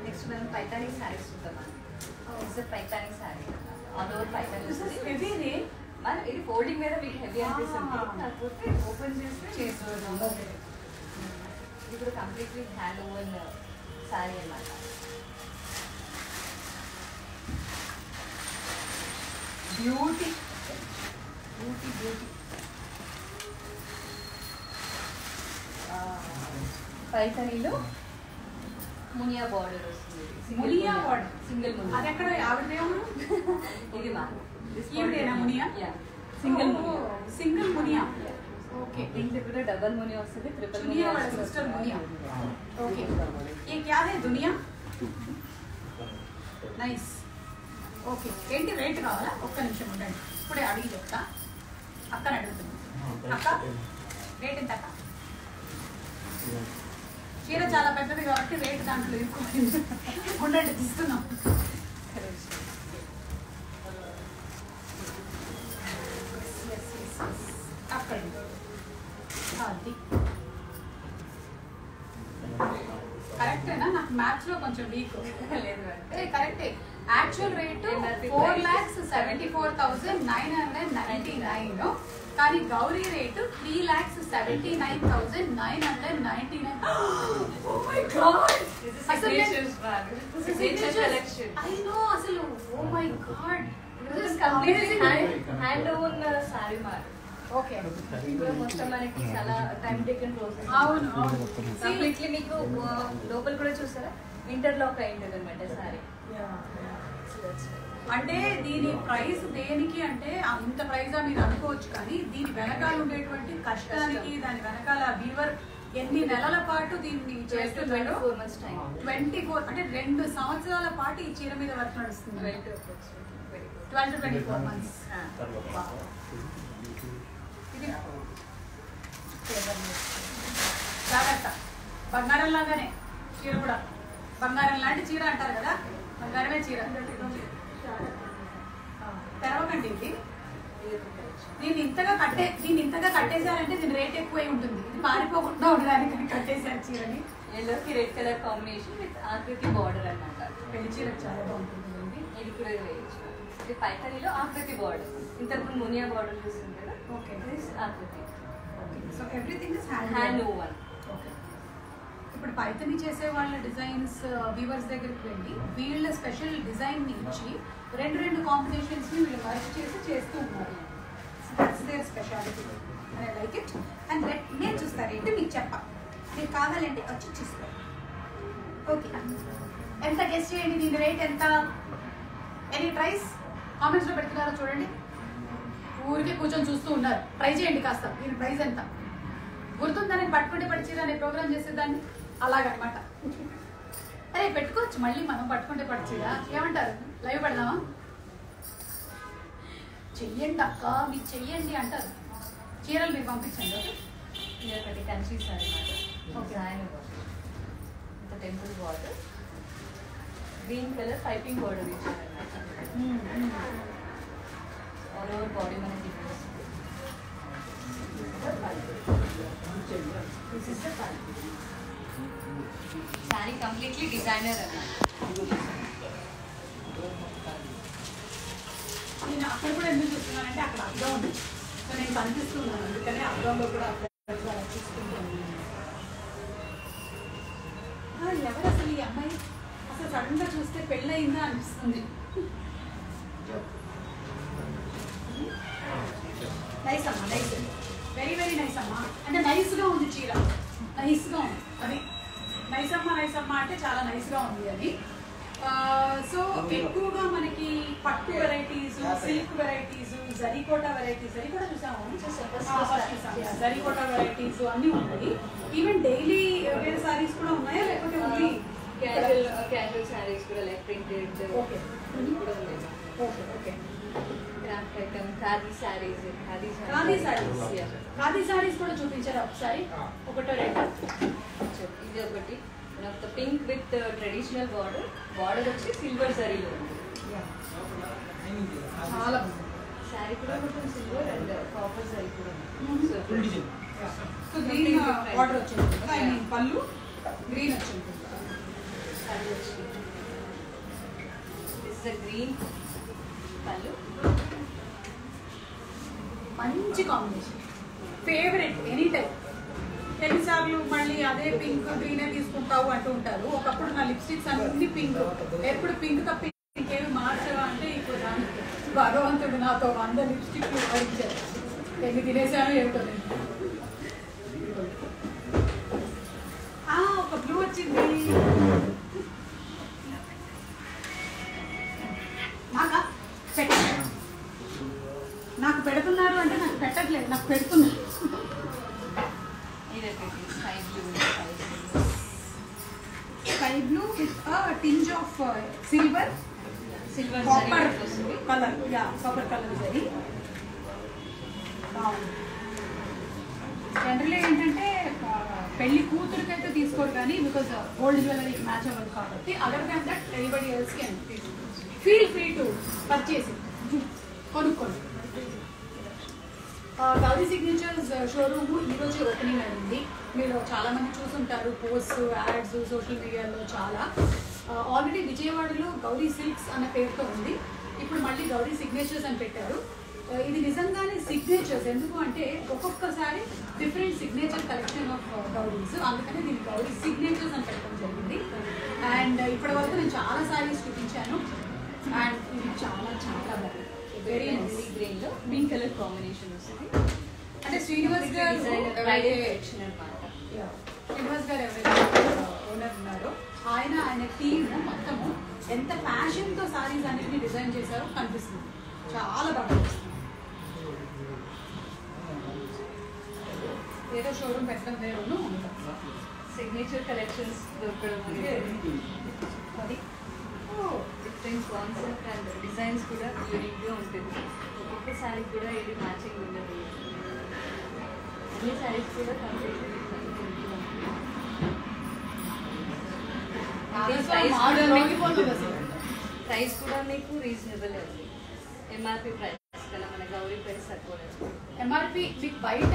నెక్స్ట్ మనం పైతాని శారీస్ చూద్దాం. Paithani sari all over Python వస్తుంది. హెవీ మనం ఇది ఫోల్డింగ్ మీద మీకు హెవీ అనిపిస్తుంది, కాకపోతే ఓపెన్ చేస్తే చేస్తున్నాం. ఇది కూడా కంప్లీట్లీ హ్యాండ్ ఓవెన్ శారీ అన్నమాట. బ్యూటీ పైథానీలో మునియా బార్డర్ వస్తుంది. మునియా border? సింగిల్ మునియా. అది ఎక్కడ ఆవిడేమో ఇది మా ఈవిడేనా muniya? Single muniya. Single muniya. Okay. దీంట్లో కూడా డబల్ మునియా వస్తుంది, ట్రిపుల్ दुनिया वाला सिस्टर मुनिया. ओके. ये क्या है दुनिया? నైస్. ఓకే. ఏంటి రేట్ కావాలా? ఒక్క నిమిషం ఉండండి, ఇప్పుడే అడిగి చెప్తా. అక్కని అడుగుతుంది. అక్క రేట్ ఎంత అక్క? చీర చాలా పెద్దది కాబట్టి రేట్ దాంట్లో ఎక్కువ ఉండండి, తీసుకున్నాం. అక్కడ అది కరెక్టేనా? నాకు మ్యాథ్స్ లో కొంచెం వీక్. లేదు కరెక్టే. యాక్చువల్ రేట్ 4,74,999, కానీ గౌరీ రేటు 3,79,999. అసలు oh my god, hand woven sari మాట. ఓకే. మొత్తం మనకి చాలా టైం టేకన్ ప్రాసెస్. అవును కంప్లీట్లీ మీకు లోపల కూడా చూసారా ఇంటర్లాక్ అయింటది అనమాట సారీ. అంటే దీని ప్రైస్ దేనికి అంటే అంత ప్రైజా మీరు అనుకోవచ్చు, కానీ దీని వెనకాల ఉండేటువంటి కష్టానికి, దాని వెనకాల వీవర్ ఎన్ని నెలల పాటు దీన్ని చేస్తున్నాడు. 24 months టైం. 24 అంటే 2 సంవత్సరాల పాటు ఈ చీర మీద వర్క్ నడుస్తుంది. 12 to 24 months. ఇది జాగ్రత్త, బంగారం లాగానే చీర కూడా. బంగారం లాంటి చీర అంటారు కదా, బంగారమే చీర. తెరవకండి ఇది. దీన్ని ఇంతగా కట్టేశారంటే దీని రేట్ ఎక్కువై ఉంటుంది. ఇది పారిపోకుండా ఉండడానికి కట్టేశారు చీరని. ఎల్లోకి రెడ్ కలర్ కాంబినేషన్ విత్ ఆకృతి బార్డర్ అన్నమాట. పెళ్లి చీర చాలా బాగుంటుంది. ఇది కూడా వేయచ్చు. ఇది పైథానీలో ఆకృతి బార్డర్. ఇంతకుముందు మునియా బార్డర్ చూస్తుంది కదా. ఓకే. ఆకృతి. So everything is hand woven. ఇప్పుడు పైథానీ చేసే వాళ్ళ డిజైన్స్ వీవర్స్ దగ్గరికి వెళ్ళి వీళ్ళ స్పెషల్ డిజైన్ ని ఇచ్చి 2 కాంబినేషన్స్ ని వీళ్ళు వర్క్ చేస్తూ ఉన్నారు. That's their speciality. I like it. And నేను చూస్తా రేట్ మీకు చెప్పా, మీరు కావాలంటే వచ్చి చూసుకో. ఓకే, ఎంత గెస్ట్ చేయండి దీని రేట్ ఎంత? ఎనీ ప్రైస్ కామెంట్స్ లో పెడుతున్నారో చూడండి. ఊరికే కూర్చొని చూస్తూ ఉన్నారు. ట్రై చేయండి కాస్త. దీని ప్రైస్ ఎంత గుర్తుందని పట్టుకుంటే పడిచీర అనే ప్రోగ్రామ్ చేసేదాన్ని అలాగనమాట. అరే పెట్టుకోవచ్చు మళ్ళీ మనం పట్టుకుంటే పడిచీర. ఏమంటారు? లైవ్ పెడదామా? చెయ్యండి అక్క, మీరు చెయ్యండి అంటారు. చీరలు మీరు పంపించండి. ఇది ఒకటి కంచి సారీ మాట. ఓకే. ఇంత temple border, green colour piping border ఇచ్చారన్నమాట. ఆల్ ఓవర్ బాడీ మనకి సారీ కంప్లీట్లీ డిజైనర్ అన్నమాట. నేను అక్కడ కూడా ఎందుకు చూస్తున్నానంటే అక్కడ అర్థం ఉంది. సో నేను కనిపిస్తున్నాను, అందుకని అర్థంలో కూడా చూస్తున్నాను. ఎవరు అసలు ఈ అమ్మాయి? అసలు సడన్ గా చూస్తే పెళ్ళయిందా అనిపిస్తుంది. నైస్ అమ్మా, నైస్, వెరీ వెరీ నైస్ అమ్మా. అంటే నైస్ గా ఉంది చీర, నైస్ గా ఉంది. అది నైస్ అమ్మా, నైస్ అమ్మా అంటే చాలా నైస్ గా ఉంది అది. సో ఎక్కువగా మనకి పట్టు varieties, silk varieties, zari kota varieties, zari kota చూసాము, జరీకోటా వెరైటీస్ అన్నీ ఉన్నాయి. ఈవెన్ డైలీ వేరే సారీస్ కూడా ఉన్నాయా లేకపోతే ఓన్లీ క్యాజువల్ సారీస్ కూడా లైక్ ప్రింటెడ్ ఓకే కూడా ఉంది. Okay okay. Craft item, khadi saris, khadi saris, khadi saris కూడా చూపించారు ఒకసారి, ఒకటో రెండు. ఇది ఒకటి pink with traditional border, border వచ్చి సిల్వర్ జరీలో ఉంది. చాలా శారీ కూడా కొంచెం సిల్వర్ అండ్ కాపర్ జరీ కూడా ఉంది. సో గ్రీన్ బార్డర్ వచ్చింది కదా, ఐ మీన్ పళ్ళు గ్రీన్ వచ్చింది. శారీ వచ్చి దిస్ ఇస్ గ్రీన్ పళ్ళు మంచి కాంబినేషన్, ఫేవరెట్ ఎనీ టైం. ఎన్నిసార్లు మళ్ళీ అదే పింక్ గ్రీనే తీసుకుంటావు అంటూ ఉంటారు. ఒకప్పుడు నా లిప్స్టిక్స్ అన్ని పింక్, ఎప్పుడు పింక్ తప్ప ఇంకేమి మార్చవా అంటే ఇప్పుడు భగవంతుడు నాతో 100 లిప్స్టిక్లు భరించారు. ఎన్ని తినేసానో ఏమిటో నేను. ఒక బ్లూ వచ్చింది. నాకు పెడుతున్నారు అంటే నాకు పెట్టట్లేదు, నాకు పెడుతున్నారు. Sky blue with tinge of silver copper colour. Copper colour సరి. జనరల్లీ ఏంటంటే పెళ్లి కూతురికైతే తీసుకోరు కానీ బికాస్ గోల్డ్ జ్యువెలరీకి మ్యాచ్ అవ్వదు కాబట్టి. Other than that anybody else can feel free to purchase కొనుక్కోండి. గౌరీ సిగ్నేచర్స్ షోరూమ్ ఈరోజు ఓపెనింగ్ అయింది. మీరు చాలామంది చూసుంటారు పోస్ట్ యాడ్స్ సోషల్ మీడియాలో చాలా. ఆల్రెడీ విజయవాడలో గౌరీ సిల్క్స్ అనే పేరుతో ఉంది, ఇప్పుడు మళ్ళీ గౌరీ సిగ్నేచర్స్ అని పెట్టారు. ఇది నిజంగానే సిగ్నేచర్స్, ఎందుకు అంటే ఒక్కొక్కసారి different signature collection of Gowri's, అందుకని దీన్ని గౌరీ సిగ్నేచర్స్ అని పెట్టడం జరిగింది. అండ్ ఇప్పటి వరకు నేను చాలా సారీస్ చూపించాను అండ్ ఇది చాలా చాలా బాగుంది. Very nice. గ్రీన్ లో గ్రీన్ కలర్ కాంబినేషన్ వస్తుంది. అంటే శ్రీనివాస్ గారు శ్రీనివాస్ గారు ఎవరైతే ఓనర్ ఉన్నారో ఆయన టీమ్ మొత్తము ఎంత ప్యాషన్తో సారీస్ అన్నిటిని డిజైన్ చేశారో కనిపిస్తుంది. చాలా బాగా ఏదో షోరూమ్ పెట్టడం వేరును సిగ్నేచర్ కలెక్షన్స్ దొరకడం అది డిఫరెంట్ కాన్సెప్ట్ అండ్ డిజైన్స్ కూడా యూనిక్గా ఉంటుంది. ఒక్కొక్క శారీ కూడా ఇది మ్యాచింగ్ ఉండదు, అన్ని శారీస్ కూడా కంప్లీట్లీ ప్రైస్ కూడా మీకు రీజనబుల్ అండి. ఎంఆర్పి ప్రైస్ కన్నా మన గౌరీ ప్రైస్ తక్కువ. ఎంఆర్పి మీకు బయట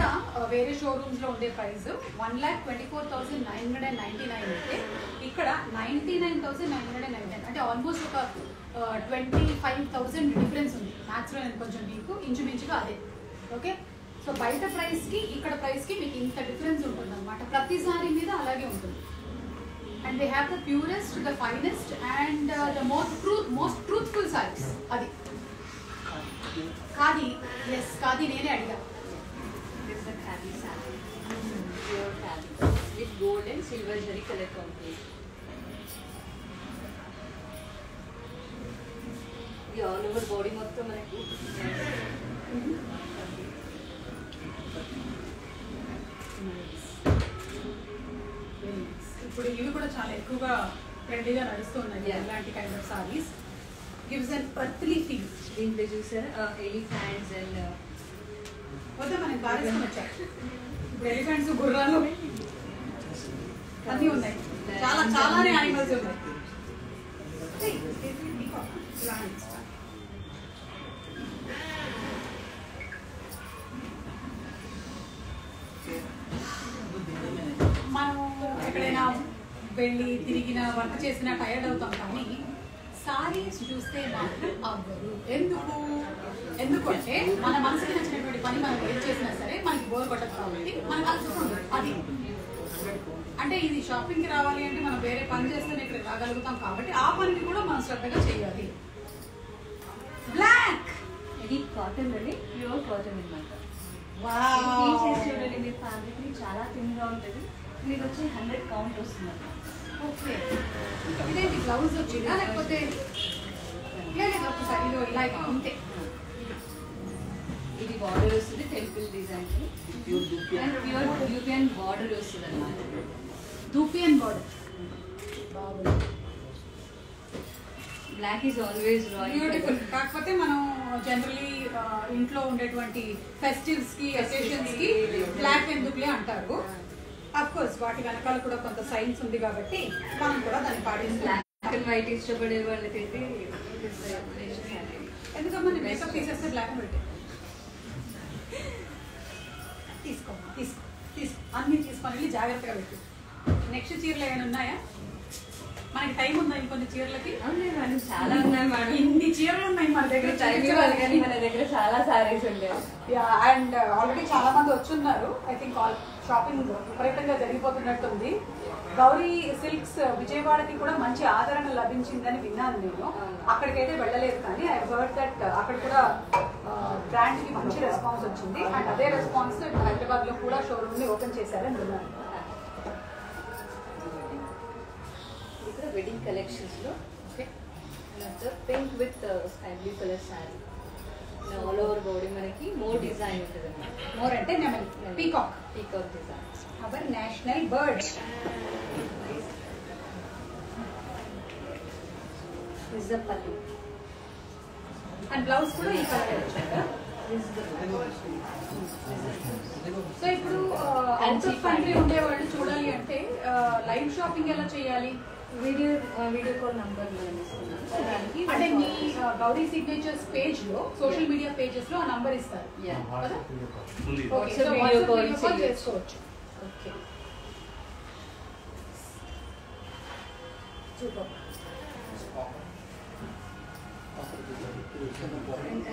వేరే షోరూమ్స్ లో ఉండే ప్రైస్ 1,24,999 అయితే ఇక్కడ 99,999, అంటే ఆల్మోస్ట్ ఒక 25,000 డిఫరెన్స్ ఉంది. మ్యాథ్స్ లో నేను కొంచెం మీకు ఇంచుమించుగా అదే. ఓకే, సో బయట ప్రైస్ కి ఇక్కడ ప్రైస్ కి మీకు ఇంత డిఫరెన్స్ ఉంటుంది అనమాట. ప్రతి సారీ మీద అలాగే ఉంటుంది. And they have the purest, the finest and the most truthful saris. అది ఖాదీ. ఎస్, ఖాదీ నేనే అడిగా. Khadi sari, pure khadi with gold and silver zari colour combination. ఇది ఆల్ ఓవర్ బాడీ మొత్తం మనకి ఇప్పుడు ఇవి కూడా చాలా ఎక్కువగా ట్రెండీగా నడుస్తున్నాయి. ఇలాంటి kind of saris gives an earthly feel. దీంట్లో చూసారా ఎలిఫెంట్స్ అండ్ వద్దా మనకి బారేసుకొని వచ్చాయి. ఇప్పుడు ఎలిఫెంట్స్, గుర్రాలు అన్నీ ఉన్నాయి. చాలా చాలానే యానిమల్స్ ఉన్నాయి. మనం ఎక్కడైనా వెళ్ళి తిరిగిన వర్క్ చేసినా టైర్డ్ అవుతాం, కానీ సారీస్ చూస్తే మాత్రం అవ్వదు. ఎందుకంటే మన మనసుకి నచ్చినటువంటి పని మనం ఏం చేసినా సరే మనకి బోర్ కొట్టదు కాబట్టి మనకు అలసిపోదు. అది అంటే ఇది షాపింగ్కి రావాలి అంటే మనం వేరే పని చేస్తేనే ఇక్కడ రాగలుగుతాం కాబట్టి ఆ పనిని కూడా మనం శ్రద్ధగా చేయాలి. బ్లాక్, ఇది కాటన్ అండి, ప్యూర్ కాటన్ అనమాట. చూడండి, మీ ఫ్యాబ్రిక్ ని చాలా థిన్గా ఉంటుంది. మీకు వచ్చి 100 కౌంట్ వస్తుంది. ఓకే, ఇదేంటి బ్లౌజ్ వచ్చిందా లేకపోతే లేదు? ఒకసారి ఇదో ఇలా ఉంటే ఇది బార్డర్ వస్తుంది, temple design and pure dupion border వస్తుంది అన్నమాట. Dupion border. Black is always beautiful. కాకపోతే మనం జనరలీ ఇంట్లో ఉండేటువంటి ఫెస్టివ్స్ కి, అకేషన్స్ కి బ్లాక్ ఎందుకులే అంటారు. అఫ్ కోర్స్ వాటి వెనకాల కూడా కొంత సైన్స్ ఉంది కాబట్టి మనం కూడా దాన్ని పాటిస్తాం. బ్లాక్ అండ్ వైట్ ఇష్టపడే వాళ్ళకైతే ఎందుకమ్మా నీ మేకప్ తీసేస్తే బ్లాక్ అండ్ వైట్ తీసుకో అన్ని తీసుకొని వెళ్ళి జాగ్రత్తగా పెట్టు. నెక్స్ట్ చీరలు ఏమైనా ఉన్నాయా? మనకి టైం ఉందా ఇంకొన్ని చీరలకి? అవునండి మేడం, చాలా ఉన్నాయి మేడం. ఇన్ని చీరలు ఉన్నాయి మన దగ్గర. టైం ఇవ్వాలి కానీ మన దగ్గర చాలా సారీస్ ఉండేవి. అండ్ ఆల్రెడీ చాలా మంది వచ్చున్నారు. ఐ థింక్ షాపింగ్ విపరీతంగా జరిగిపోతున్నట్టుంది. గౌరీ సిల్క్స్ విజయవాడకి కూడా మంచి ఆదరణ లభించిందని విన్నాను నేను. అక్కడికైతే వెళ్ళలేదు కానీ ఐ హర్డ్ దట్ అక్కడ కూడా బ్రాండ్ కి మంచి రెస్పాన్స్ వచ్చింది. అండ్ అదే రెస్పాన్స్ హైదరాబాద్ లో కూడా షోరూమ్ ని ఓపెన్ చేశారని విన్నాను. ఇక్కడ వెడ్డింగ్ కలెక్షన్స్ లో pink with sky blue colour sorry, all over body మనకి మోర్ డిజైన్ ఉంటుంది అన్నమాట. మోర్ అంటే peacock design, our national bird. Is the పల్లు అండ్ బ్లౌజ్ కూడా ఈ కలర్ వచ్చాక. సో ఇప్పుడు అవుట్ ఆఫ్ కంట్రీ ఉండే వాళ్ళు చూడాలి అంటే లైవ్ షాపింగ్ ఎలా చేయాలి? వీడియో కాల్ నంబర్ దానికి అంటే మీ గౌరీ సిగ్నేచర్స్ పేజ్ లో సోషల్ మీడియా పేజెస్ లో ఆ నంబర్ ఇస్తారు కదా? ఓకే, సో వీడియో కాల్ చేసుకోవచ్చు. Okay, super.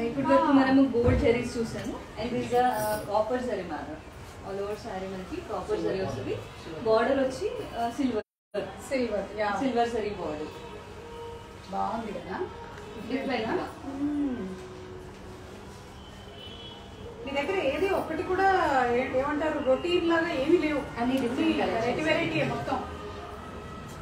ఇప్పుడు వరకు మనము గోల్డ్ జరీస్ చూసాము. And this copper zari madam, all over sorry మనకి కాపర్ జరీ వస్తుంది. బార్డర్ వచ్చి సిల్వర్ జరీ బార్డర్. బాగుంది కదా? డిఫరెంట్. మీ దగ్గర ఏది ఒక్కటి కూడా ఏమంటారు రొటీన్ లాగా ఏమీ లేవు, అన్ని వెరైటీ వెరైటీ మొత్తం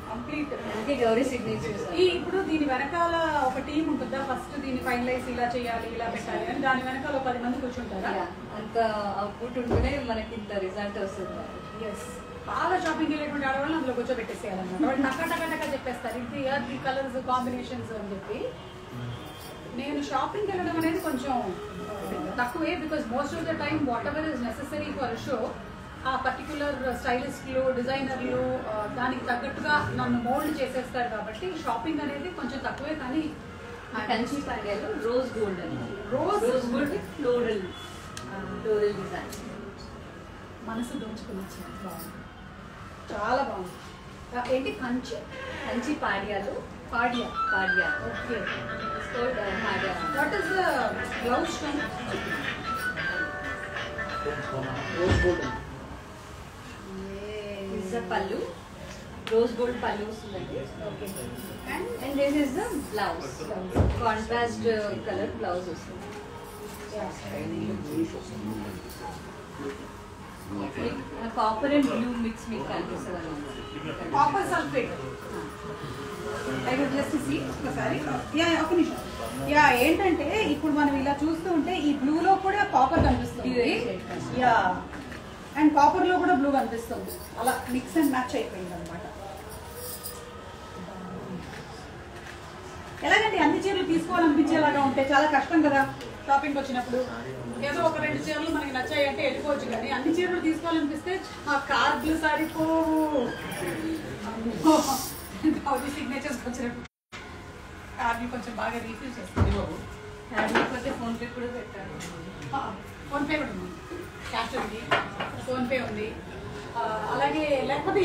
కంప్లీట్. అందుకే గౌరీ సిగ్నేచర్స్. ఇప్పుడు దీని వెనకాల ఒక టీం ఉంటుందా? ఫస్ట్ దీన్ని ఫైనలైజ్ ఇలా చేయాలి, ఇలా పెట్టాలి అని దాని వెనకాల 10 మంది కూర్చుంటారా? అంత అవుట్పుట్ ఉంటేనే మనకి ఇంత రిజల్ట్ వస్తుంది. ఎస్, బాగా షాపింగ్ వెళ్ళేటువంటి ఆడవాళ్ళు అందులో కూర్చోబెట్టేసేయాలన్నమాట. వాళ్ళు టకా చెప్పేస్తారు ఇది కలర్స్ కాంబినేషన్స్ అని చెప్పి. నేను షాపింగ్ వెళ్ళడం అనేది కొంచెం తక్కువే, because most of the time what ever is necessary for show ఆ పర్టికులర్ స్టైలిస్ట్లు డిజైనర్లు దానికి తగ్గట్టుగా నన్ను మోల్డ్ చేసేస్తారు. కాబట్టి షాపింగ్ అనేది కొంచెం తక్కువే. కానీ కంచి పాండ్యాలో రోజ్ గోల్డ్ అని, రోజ్ గోల్డ్ ఫ్లోరల్ డిజైన్ మనసు దోచుకుని బాగుంది, చాలా బాగుంది. ఏంటి కంచి పాడ్యాలు padiya? Padya. Okay, what is the blouse from? Pallu rose gold pallu వస్తుందండి. Okay, and this is the blouse, contrast colour blouse వస్తుంది. కాపర్ అండ్ బ్లూ మిక్స్ మీకు కనిపిస్తుంది అన్నమాట. Copper sulphate. I would just see ఒకసారి. ఒక నిమిషం. ఏంటంటే ఇప్పుడు మనం ఇలా చూస్తూ ఉంటే ఈ బ్లూ లో కూడా కాపర్ కనిపిస్తుంది. అండ్ కాపర్ లో కూడా బ్లూ కనిపిస్తుంది. అలా మిక్స్ అండ్ మ్యాచ్ అయిపోయింది అనమాట. ఎలాగంటే అన్ని చీరలు తీసుకోవాలనిపించేలాగా ఉంటే చాలా కష్టం కదా షాపింగ్ వచ్చినప్పుడు. ఏదో ఒక 2 చీరలు మనకి నచ్చాయి అంటే వెళ్ళిపోవచ్చు, కానీ అన్ని చీరలు తీసుకోవాలనిపిస్తే ఆ కార్డులు సరిపోవు. గౌరీ సిగ్నేచర్స్ వచ్చినప్పుడు కార్డులు కొంచెం బాగా రీఫిల్ చేస్తాను. లేకపోతే ఫోన్పే కూడా పెట్టాను. ఫోన్పే కూడా ఉంది, క్యాష్ ఉంది, ఫోన్పే ఉంది. అలాగే లేకపోతే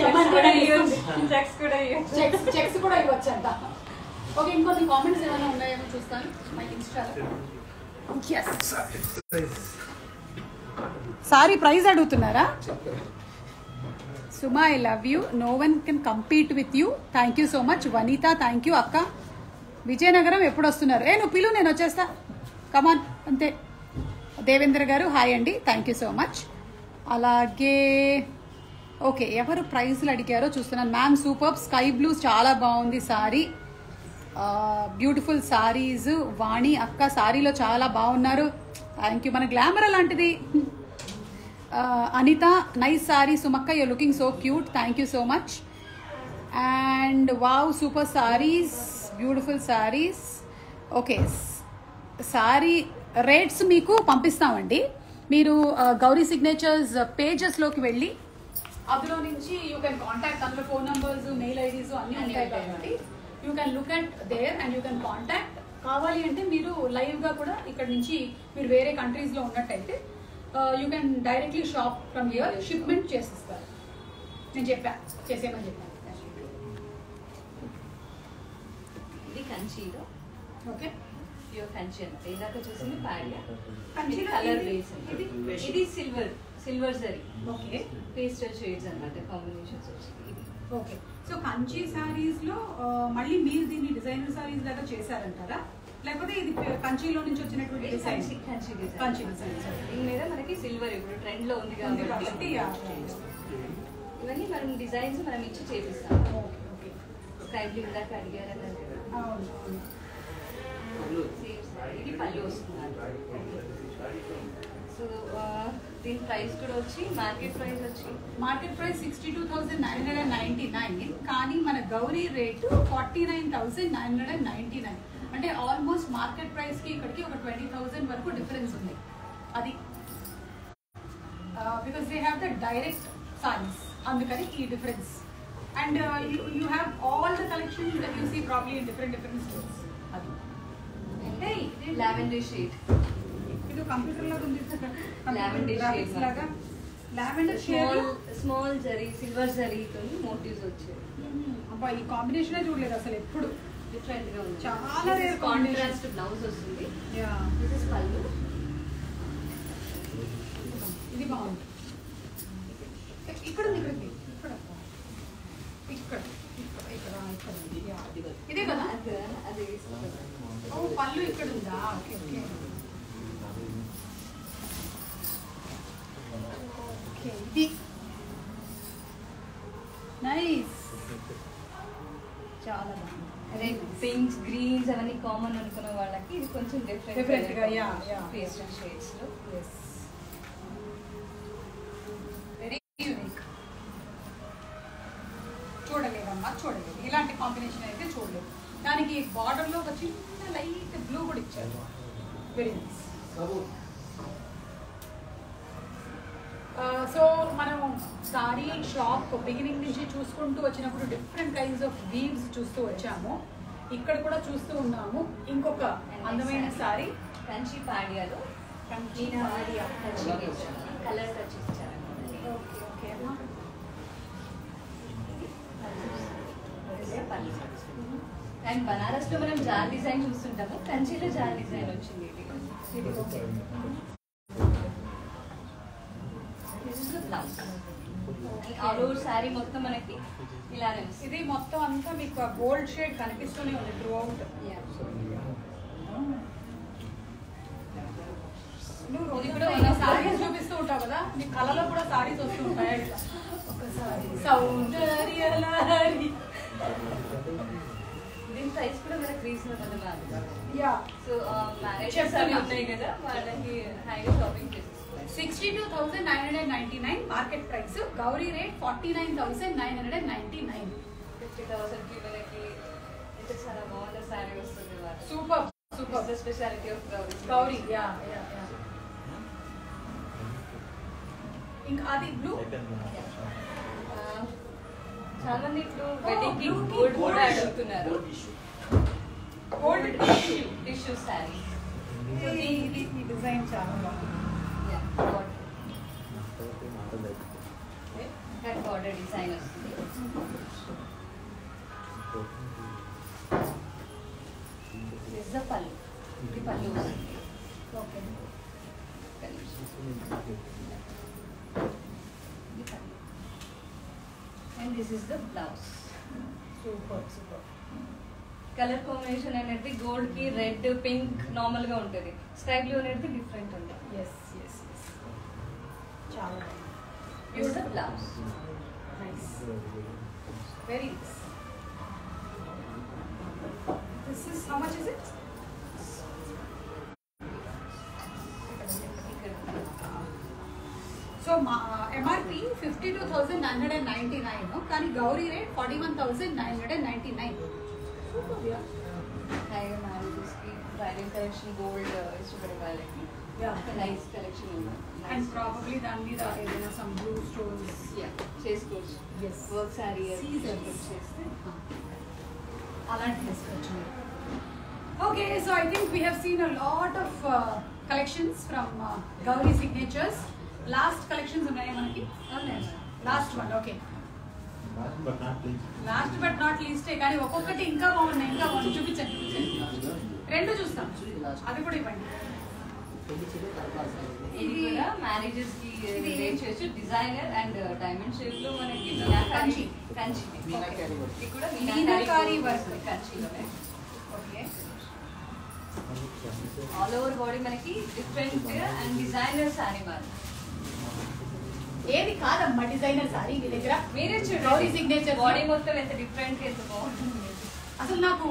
చెక్స్ కూడా ఇవ్వచ్చు అంట. ఓకే, ఇంకొన్ని కామెంట్స్ ఏమైనా ఉన్నాయేమో చూస్తాను మై ఇన్స్టాలో. సారీ ప్రైజ్ అడుగుతున్నారా? Suma, I love you. No one can compete with you. Thank you so much. Vanitha, thank you. అక్క, విజయనగరం ఎప్పుడు వస్తున్నారు? నువ్వు పిలు, నేను వచ్చేస్తా. కమాన్, అంతే. దేవేంద్ర గారు హాయ్ అండి, థ్యాంక్ యూ సో మచ్. అలాగే ఓకే, ఎవరు ప్రైజ్లు అడిగారో చూస్తున్నాను. మ్యామ్ సూపర్, స్కై బ్లూ చాలా బాగుంది సారీ, బ్యూటిఫుల్ సారీస్. వాణి అక్క సారీలో చాలా బాగున్నారు, థ్యాంక్ యూ. మన గ్లామర్ అలాంటిది. అనిత, నైస్ సారీ సుమక్క, you're looking so cute, thank you so much. And wow, super saris, beautiful saris. Okay, sari rates మీకు పంపిస్తామండి. మీరు గౌరీ సిగ్నేచర్స్ పేజెస్లోకి వెళ్ళి అందులో నుంచి యూ కెన్ కాంటాక్ట్. అందులో ఫోన్ నంబర్స్, మెయిల్ ఐడీస్ అన్నీ ఉంటాయి కాబట్టి you can look at there and you can contact. కావాలి అంటే మీరు లైవ్గా కూడా ఇక్కడ నుంచి మీరు వేరే కంట్రీస్లో ఉన్నట్టయితే you can directly shop from here, shipment చేసిస్తారు. నేను చెప్పాను, చేసేయమని చెప్పాను. కంచిలో. ఓకే. ప్యూర్ కంచి అన్నమాట. ఇందాక చూసింది పాడియా. కంచిలో కలర్ ఇది- బేస్. ఇది silver zari. Okay. Pastel shades అన్నమాట, కాంబినేషన్స్ వచ్చి ఇది. ఓకే. సో కంచి సారీస్ లో మళ్ళీ మీరు దీన్ని డిజైనర్ సారీస్ లాగా చేశారంటారా, లేకపోతే ఇది కంచిలో నుంచి వచ్చినటువంటి design? Kanchi design. Kanchi design. దీని మీద మనకి సిల్వర్ ఇప్పుడు ట్రెండ్ లో ఉంది కాబట్టి కాబట్టి ఇవన్నీ మనం డిజైన్స్ మనం ఇచ్చి చేపిస్తాం. ఓకే. ఓకే. స్కై బ్లూ ఇందాక అడిగారని అవును, అవును. ఇది పళ్ళు వస్తున్నారు. సో దీని ప్రైస్ కూడా వచ్చి మార్కెట్ ప్రైస్ వచ్చి మార్కెట్ ప్రైస్ 62,999, కానీ మన గౌరీ రేటు 49,999. అంటే ఆల్మోస్ట్ మార్కెట్ ప్రైస్ కి ఇక్కడికి ఒక 20,000 వరకు డిఫరెన్స్ ఉంది. అది because they have the direct saris, అందుకని ఈ difference. And you have all the collection that you see probably in different stores. అది అంటే ఇది లావెండర్ షేడ్. ఇది కంప్యూటర్ లాగా ఉంది, Lavender shade లాగా. Lavender shade. Small zari, silver జరీతో మోటివ్స్ వచ్చాయి. అబ్బా, ఈ కాంబినేషన్ చూడలేదు అసలు ఎప్పుడు. డిఫరెంట్ గా ఉంది. చాలా rare కాంట్రాస్ట్ బ్లౌజ్ వస్తుంది. దిస్ ఇస్ పళ్ళు. ఇది బాగుంది. ఇక్కడ ఉంది, ఇక్కడ ఉంది, ఇక్కడ ఇక్కడ ఇక్కడ ఇక్కడ ఉంది. ఇదే కదా? అది ఓ, పళ్ళు ఇక్కడ ఉందా? ఓకే. ఓకే. ఓకే, ఇది నైస్, చాలా బాగుంది. రెడ్, పింక్స్, గ్రీన్స్ అవన్నీ కామన్ అనుకున్న వాళ్ళకి ఇది కొంచెం Different గా, yeah, yeah. పేస్టల్ షేడ్స్ లో. Very unique. చూడలేదమ్మా, చూడలేదు ఇలాంటి కాంబినేషన్ అయితే చూడలేదు. దానికి బార్డర్ లో ఒక చిన్న లైట్ బ్లూ కూడా ఇచ్చారు. Very nice. సో మనం సారీ షాప్ బిగినింగ్ నుంచి చూసుకుంటూ వచ్చినప్పుడు డిఫరెంట్ కైండ్స్ ఆఫ్ వీవ్స్ చూస్తూ వచ్చాము. ఇక్కడ కూడా చూస్తూ ఉన్నాము ఇంకొక అందమైన సారీ. కంచి పాడియాలో కంచి పాడియా కంచి కలర్ టచ్ ఇచ్చారు. ఓకే. ఓకే. అండ్ బనారస్ లో మనం జాల్ డిజైన్ చూస్తుంటాము, కంచిలో జాల్ డిజైన్ వచ్చింది. ఇది okay. Blouse. All over sari మొత్తం మనకి ఇలానే వస్తుంది. ఇది మొత్తం అంతా మీకు గోల్డ్ షేడ్ కనిపిస్తూనే ఉంది త్రూ అవుట్. ఇది కూడా సారీస్ చూపిస్తూ ఉంటావు కదా, నీ కళలో కూడా సారీస్ వస్తూ ఉంటాయి. ఒకసారి సౌందర్యలహరి. దీని ప్రైస్ కూడా మనకి రీజనబుల్ కాదు. యా. సో మ్యారేజెస్ అవి ఉన్నాయి కదా, వాళ్ళకి హైగా షాపింగ్ చేసేసుకోవాలి. 62,999 మార్కెట్ ప్రైస్. గౌరీ రేట్ 49,999. 50,000కి మనకి ఎంత చాలా బాగుంది శారీ వస్తుంది. Super super. Speciality of Gauri. Yeah yeah yeah. ఇంకా అది బ్లూ. చాలా మంది ఇప్పుడు వెడ్డింగ్ కి గోల్డ్ కూడా అడుగుతున్నారు. Gold tissue sari. ఇది ఈ డిజైన్ చాలా బాగుంది. కట్ బార్డర్ డిజైన్ వస్తుంది. This the pallu. ఇది పళ్ళు వస్తుంది. Okay. And this is the blouse. Super super. Colour combination అనేది గోల్డ్ కి రెడ్, పింక్ నార్మల్ గా ఉంటుంది. స్కై బ్లూ అనేది డిఫరెంట్ ఉంటుంది. Yes yes yes. చాలా బాగుంది. Use the blouse. Nice. Very nice. This is how much is it? So MRP 52,999, కానీ Gowri rate 41,999. Super. Yeah. హైగా మ్యారేజెస్ కి బ్రైడల్ కలెక్షన్ గోల్డ్ ఇష్టపడే వాళ్ళకి నైస్ కలెక్షన్ ఉంది. అండ్ ప్రాబబ్లీ దాని మీద ఏదైనా సమ్ బ్లూ స్టోన్స్ చేసుకోవచ్చు. Yes. Work sari Seasons. చేస్తే అలాంటి తీసుకోవచ్చు. Okay, so I think we have seen a lot of collections from Gowri signatures. Last collections ఉన్నాయా మనకి? అవునండి. Last one. Okay. Last but not లీస్టే, కానీ ఒక్కొక్కటి ఇంకా బాగున్నాయి, ఇంకా బాగుంది. చూపించండి. రెండు చూస్తాం, అది కూడా ఇవ్వండి. ఇది కూడా మ్యారేజెస్ కి రిలేట్ చేయొచ్చు. డిజైనర్ అండ్ డైమండ్ షేప్ లో మనకి కంచి ఇది కూడా మీనాకారి వర్క్ కంచిలోనే. ఓకే. ఆల్ ఓవర్ బాడీ మనకి డిఫరెంట్ అండ్ డిజైనర్ సారీ మరి. ఏది కాదమ్మా డిజైనర్ సారీ మీ దగ్గర? మీరే చూడండి, గౌరీ సిగ్నేచర్ బాడీ మొత్తం ఎంత డిఫరెంట్ ఎంత బాగుంటుంది. అసలు నాకు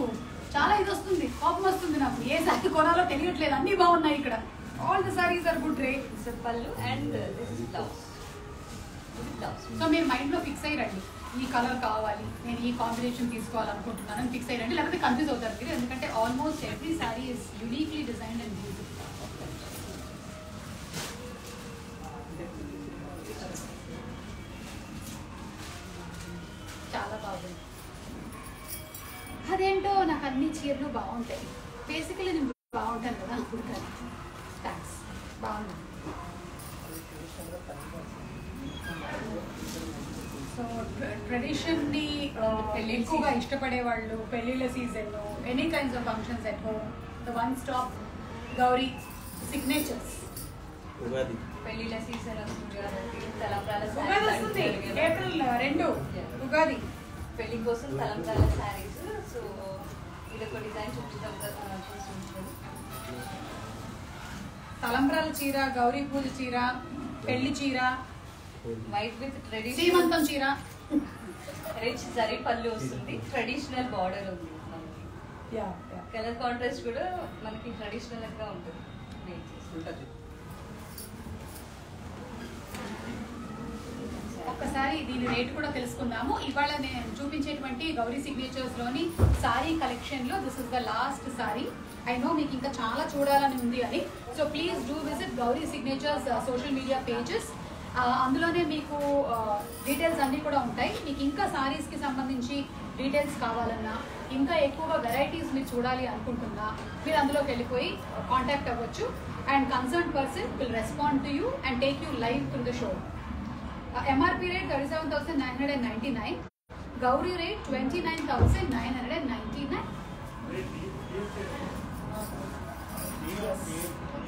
చాలా ఇది వస్తుంది, కోపం వస్తుంది నాకు. ఏ సారీ కొనాలో తెలియట్లేదు, అన్ని బాగున్నాయి ఇక్కడ. All the saris are good rate. Pallu and this is blouse. So మీరు మైండ్ లో ఫిక్స్ అయ్యండి, ఈ కలర్ కావాలి, నేను ఈ కాంబినేషన్ తీసుకోవాలనుకుంటున్నాను అని ఫిక్స్ అయ్యండి. లేకపోతే కన్ఫ్యూజ్ అవుతారు మీరు, ఎందుకంటే almost every sorry is uniquely designed and beautiful. చాలా బాగుంది. అదేంటో నాకు అన్ని చీరలు బాగుంటాయి. బేసికలీ నేను బాగుంటాను కదా అనుకుంటాను. థ్యాంక్స్, బాగుంది. సో ట్రెడిషన్ని ఎక్కువగా ఇష్టపడే వాళ్ళు, పెళ్ళిళ్ళ season, any kinds of functions at home, the one stop Gowri signatures. పెళ్లిళ్ళ సీజన్ వస్తుంది కాబట్టి తలంబ్రాల ఉగాది వస్తుంది, ఏప్రిల్ 2 ఉగాది. పెళ్లి కోసం తలంబ్రాల శారీస్. సో ఇది ఒక డిజైన్ చూపిస్తాం కదా. తలంబ్రాల చీర, గౌరీ పూజ చీర, పెళ్లి చీర, వైట్ విత్ ట్రెడిషనల్ సీమంతం చీర, రిచ్ జరీ పళ్ళు వస్తుంది, ట్రెడిషనల్ బార్డర్ ఉంది మనకి. కలర్ కాంట్రాస్ట్ కూడా మనకి ట్రెడిషనల్ గా ఉంటుంది. ఒక్కసారి దీని రేట్ కూడా తెలుసుకుందాము. ఇవాళ నేను చూపించేటువంటి గౌరీ సిగ్నేచర్స్ లోని సారీ కలెక్షన్ లో this is the last sorry. I know మీకు ఇంకా చాలా చూడాలని ఉంది అని. So please do visit Gauri signatures social media pages. అందులోనే మీకు డీటెయిల్స్ అన్నీ కూడా ఉంటాయి. మీకు ఇంకా సారీస్కి సంబంధించి డీటెయిల్స్ కావాలన్నా, ఇంకా ఎక్కువగా వెరైటీస్ మీరు చూడాలి అనుకుంటున్నా, మీరు అందులోకి వెళ్ళిపోయి కాంటాక్ట్ అవ్వచ్చు. And concern person will respond to you and take you live through the show. MRP rate 37,999, Gauri rate 29,999.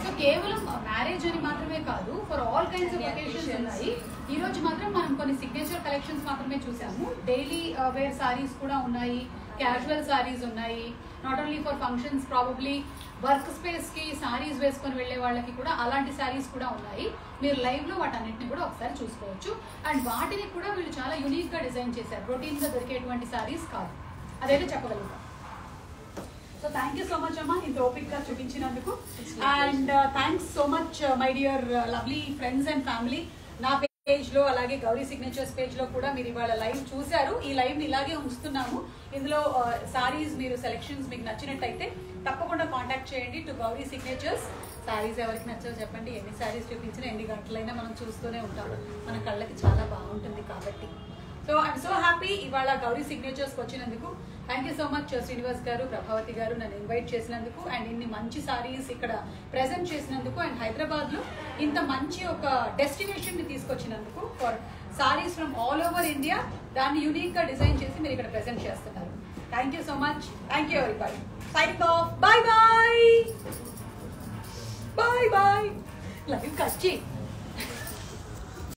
So కేవలం మ్యారేజ్ అని మాత్రమే కాదు, for all kinds of occasions ఉన్నాయి. ఈ రోజు మాత్రం మనం కొన్ని సిగ్నేచర్ కలెక్షన్స్ మాత్రమే చూసాము. డైలీ వేర్ సారీస్ కూడా ఉన్నాయి, క్యాజువల్ సారీస్ ఉన్నాయి. Not only for functions, probably work space కి సారీస్ వేసుకొని వెళ్లే వాళ్ళకి కూడా అలాంటి సారీస్ కూడా ఉన్నాయి. మీరు లైవ్ లో వాటన్నిటిని కూడా ఒకసారి చూసుకోవచ్చు. అండ్ వాటిని కూడా వీళ్ళు చాలా యూనిక్ గా డిజైన్ చేశారు. రొటీన్ గా దొరికేటువంటి సారీస్ కాదు, అదైతే చెప్పగలుగుతాం. So thank you so much అమ్మా, ఇంత ఓపిక్ గా చూపించినందుకు. And thanks so much my dear lovely friends and family. నా పేజ్ లో అలాగే గౌరీ సిగ్నేచర్స్ పేజ్ లో కూడా మీరు ఇవాళ లైవ్ చూశారు. ఈ లైవ్ ని ఇలాగే ఉంచుతున్నాము. ఇందులో సారీస్ మీరు సెలెక్షన్స్ మీకు నచ్చినట్టయితే తప్పకుండా కాంటాక్ట్ చేయండి టు గౌరీ సిగ్నేచర్స్. సారీస్ ఎవరికి నచ్చో చెప్పండి. ఎన్ని సారీస్ చూపించినా ఎన్ని గంటలైనా మనం చూస్తూనే ఉంటాం, మన కళ్ళకి చాలా బాగుంటుంది కాబట్టి. సో ఐఎమ్ సో హ్యాపీ ఇవాళ గౌరీ సిగ్నేచర్స్కి వచ్చినందుకు. Thank you so much Srinivas గారు, ప్రభావతి గారు నన్ను ఇన్వైట్ చేసినందుకు అండ్ ఇన్ని మంచి సారీస్ ఇక్కడ ప్రెజెంట్ చేసినందుకు అండ్ హైదరాబాద్లో ఇంత మంచి ఒక డెస్టినేషన్ని తీసుకొచ్చినందుకు for saris from all over India. దాన్ని యూనిక్గా డిజైన్ చేసి మీరు ఇక్కడ ప్రెజెంట్ చేస్తున్నారు. Thank you so much. Thank you everybody. Signing off. Bye bye. Bye bye. Live cut చేయి.